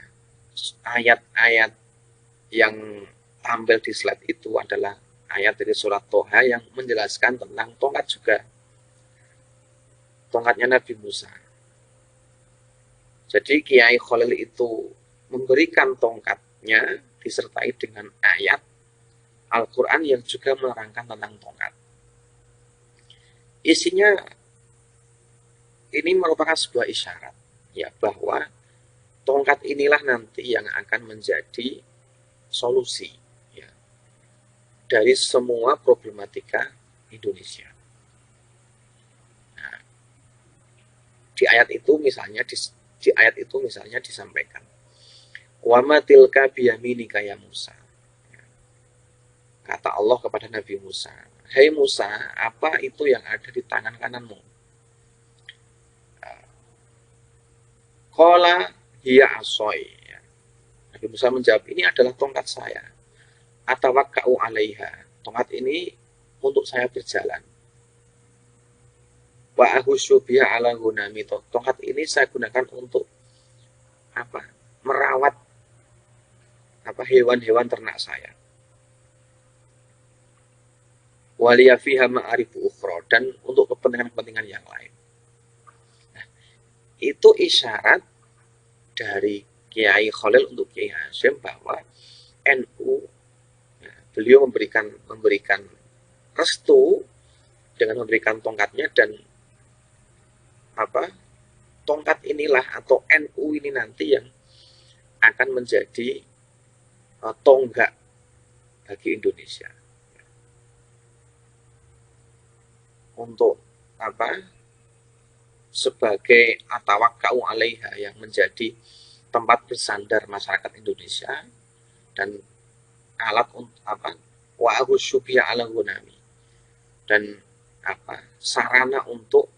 ayat-ayat yang tampil di slide itu adalah ayat dari surat Toha yang menjelaskan tentang tongkat juga. Tongkatnya Nabi Musa. Jadi Kiai Khalil itu memberikan tongkatnya disertai dengan ayat Al-Quran yang juga menerangkan tentang tongkat. Isinya ini merupakan sebuah isyarat, ya, bahwa tongkat inilah nanti yang akan menjadi solusi, ya, dari semua problematika Indonesia. Nah, di ayat itu misalnya disampaikan, wa ma tilka biyaminika ya Musa. Kata Allah kepada Nabi Musa, hai Musa, apa itu yang ada di tangan kananmu? Qala hiya asoi. Nabi Musa menjawab, ini adalah tongkat saya. Atawakka'u 'alaiha. Tongkat ini untuk saya berjalan. Wa ahusyu biha 'ala gunami. Tongkat ini saya gunakan untuk apa? Merawat hewan-hewan ternak saya. Waliya fiha ma'arifu ukhra, dan untuk kepentingan-kepentingan yang lain. Nah, itu isyarat dari Kiai Khalil untuk Kiai Hasyim bahwa NU, ya, beliau memberikan restu dengan memberikan tongkatnya, dan tongkat inilah atau NU ini nanti yang akan menjadi tonggak bagi Indonesia untuk sebagai atawakka'u 'alaiha, yang menjadi tempat bersandar masyarakat Indonesia dan alat untuk wa ahusyu 'ala gunami, dan sarana untuk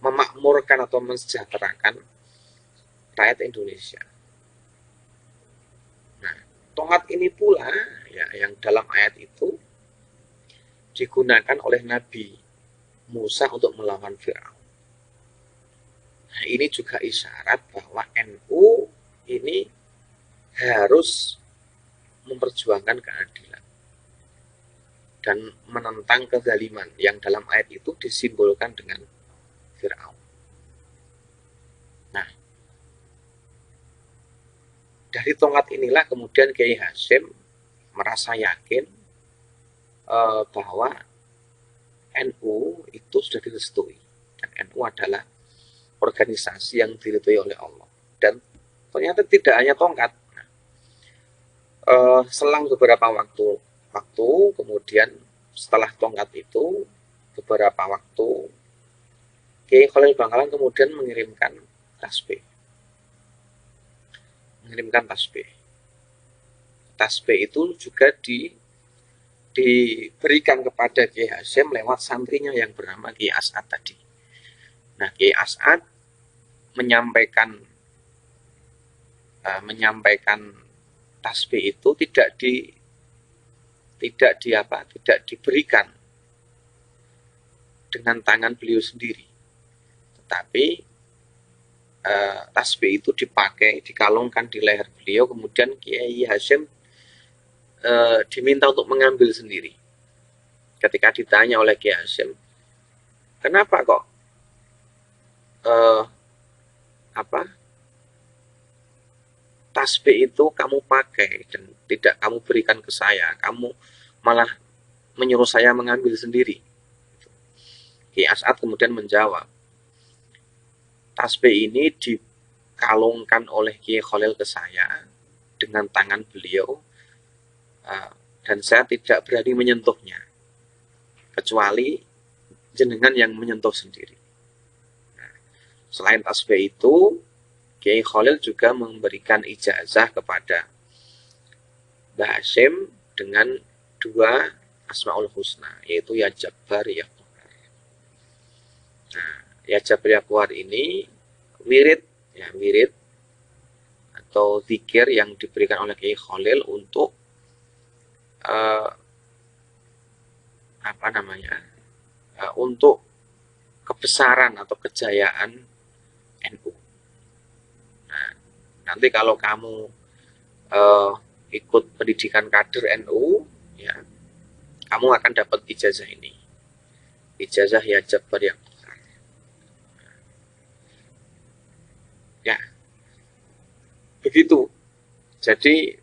memakmurkan atau mensejahterakan rakyat Indonesia. Nah, tongkat ini pula ya yang dalam ayat itu digunakan oleh Nabi Musa untuk melawan Firaun. Nah, ini juga isyarat bahwa NU ini harus memperjuangkan keadilan dan menentang kezaliman yang dalam ayat itu disimbolkan dengan Firaun. Nah, dari tongkat inilah kemudian Kiai Hasyim merasa yakin bahwa NU itu sudah direstui, dan NU adalah organisasi yang diridhoi oleh Allah. Dan ternyata tidak hanya tongkat. Selang beberapa waktu kemudian setelah tongkat itu beberapa waktu, Kiai Khalil Bangkalan kemudian mengirimkan tasbih. Tasbih itu juga diberikan kepada Kiai Hasyim lewat santrinya yang bernama Kiai As'ad tadi. Nah, Kiai As'ad menyampaikan tasbih itu tidak diberikan dengan tangan beliau sendiri, tetapi tasbih itu dikalungkan di leher beliau, kemudian Kiai Hasyim diminta untuk mengambil sendiri. Ketika ditanya oleh Kiai Hasyim, kenapa kok tasbih itu kamu pakai dan tidak kamu berikan ke saya, kamu malah menyuruh saya mengambil sendiri? Kiai As'ad kemudian menjawab, tasbih ini dikalungkan oleh Kiai Khalil ke saya dengan tangan beliau, dan saya tidak berani menyentuhnya kecuali jenengan yang menyentuh sendiri. Nah, selain tasbih itu, Kiai Khalil juga memberikan ijazah kepada Mbah Hasyim dengan 2 Asmaul Husna, yaitu Ya Jabbar, Ya Qahar. Nah, Ya Jabbar, Ya Qahar ini wirid atau zikir yang diberikan oleh Kiai Khalil untuk untuk kebesaran atau kejayaan NU. Nah, nanti kalau kamu ikut pendidikan kader NU, ya, kamu akan dapat ijazah ini, ijazah Ya Jabbar, Ya Qahar. Ya, begitu. Jadi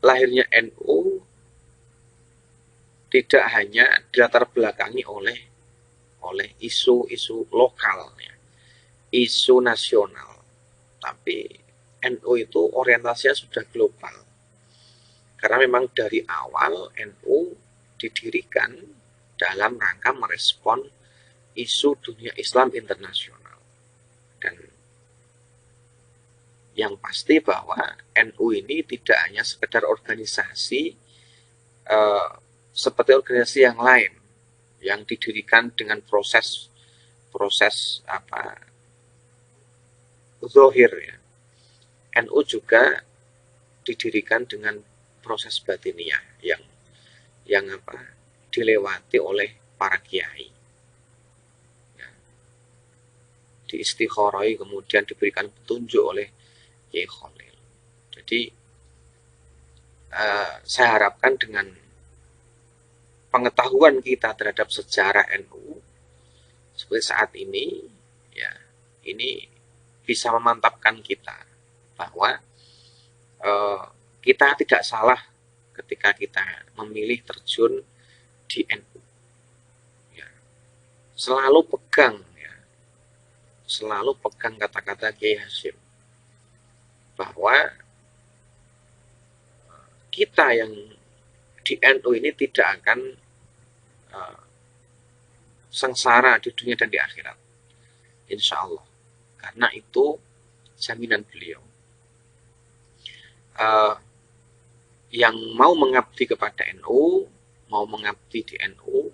lahirnya NU tidak hanya dilatar belakangi oleh isu-isu lokal, ya, isu nasional, tapi NU itu orientasinya sudah global. Karena memang dari awal NU didirikan dalam rangka merespon isu dunia Islam internasional. Dan yang pasti bahwa NU ini tidak hanya sekedar organisasi seperti organisasi yang lain yang didirikan dengan proses zahir ya. NU juga didirikan dengan proses batiniah yang dilewati oleh para kiai. Ya. Diistikharoi kemudian diberikan petunjuk oleh Kiai Khalil. Jadi saya harapkan dengan pengetahuan kita terhadap sejarah NU seperti saat ini, ya, ini bisa memantapkan kita bahwa kita tidak salah ketika kita memilih terjun di NU. Ya. Selalu pegang kata-kata Kiai Hasyim bahwa kita yang di NU ini tidak akan sengsara di dunia dan di akhirat, insya Allah, karena itu jaminan beliau. Yang mau mengabdi kepada NU, mau mengabdi di NU,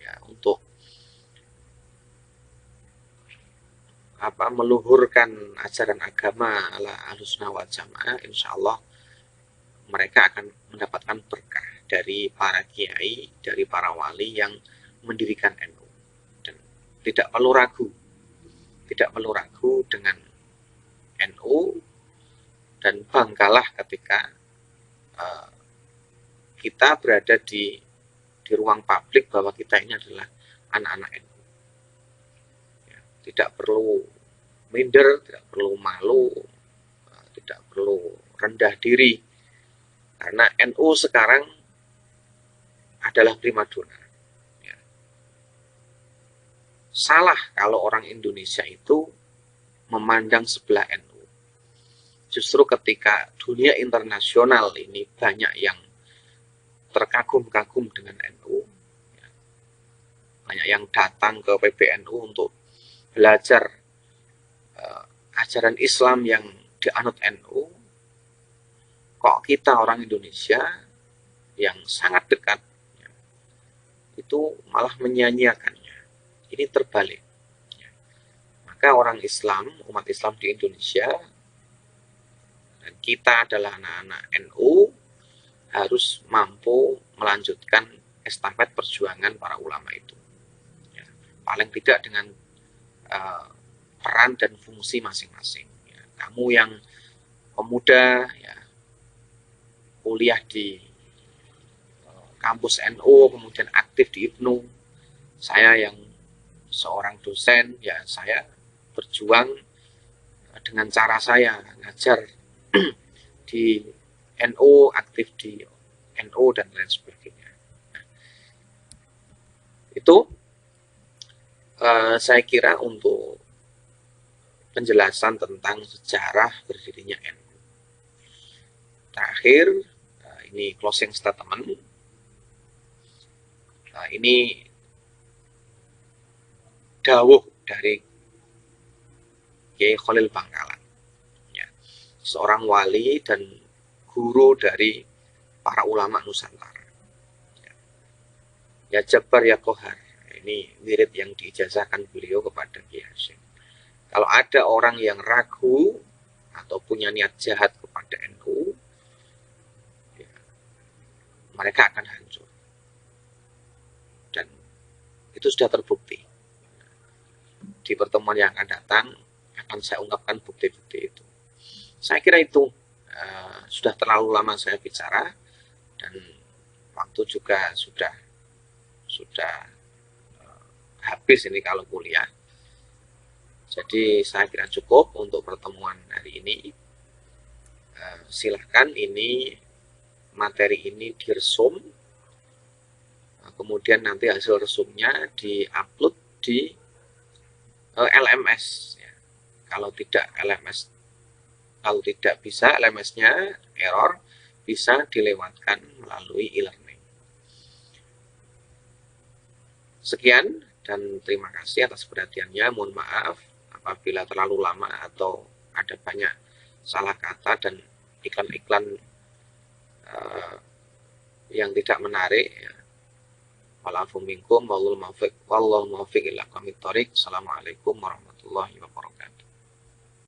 ya, untuk meluhurkan ajaran agama ala Ahlussunnah wal Jamaah, insya Allah mereka akan mendapatkan berkah dari para kiai, dari para wali yang mendirikan NU. Dan tidak perlu ragu dengan NU, dan banggalah ketika kita berada di ruang publik bahwa kita ini adalah anak-anak NU. Ya, tidak perlu minder, tidak perlu malu, tidak perlu rendah diri, karena NU sekarang adalah primadona. Ya. Salah kalau orang Indonesia itu memandang sebelah NU. Justru ketika dunia internasional ini banyak yang terkagum-kagum dengan NU, ya, banyak yang datang ke PBNU untuk belajar ajaran Islam yang dianut NU, kok kita orang Indonesia yang sangat dekat ya, itu malah menyanyiakannya. Ini terbalik. Ya. Maka orang Islam, umat Islam di Indonesia, dan kita adalah anak-anak NU, harus mampu melanjutkan estafet perjuangan para ulama itu. Ya. Paling tidak dengan peran dan fungsi masing-masing. Ya. Kamu yang pemuda, ya, kuliah di kampus NU, kemudian aktif di IPNU. Saya yang seorang dosen, ya saya berjuang dengan cara saya, ngajar di NU, aktif di NU, dan lain sebagainya. Nah, itu saya kira untuk penjelasan tentang sejarah berdirinya NU. Terakhir, ini closing statement. Ini dawuh dari Kiai Khalil Bangkalan, ya, seorang wali dan guru dari para ulama Nusantara. Ya Jabbar ya Kohar, ini wirid yang diijazahkan beliau kepada Kiai Hasyim. Kalau ada orang yang ragu atau punya niat jahat kepada NU, ya, mereka akan hancur. Dan itu sudah terbukti. Di pertemuan yang akan datang akan saya ungkapkan bukti-bukti itu. Saya kira itu sudah terlalu lama saya bicara, dan waktu juga sudah habis ini kalau kuliah. Jadi saya kira cukup untuk pertemuan hari ini. Silahkan ini materi ini diresum, kemudian nanti hasil resumnya diupload di LMS. Ya. Kalau tidak bisa LMS-nya error, bisa dilewatkan melalui e-learning. Sekian dan terima kasih atas perhatiannya. Mohon maaf apabila terlalu lama atau ada banyak salah kata dan iklan-iklan yang tidak menarik ya. Walafu minkum wallahu muwaffiq ila aqwamit thoriq. Assalamualaikum warahmatullahi wabarakatuh.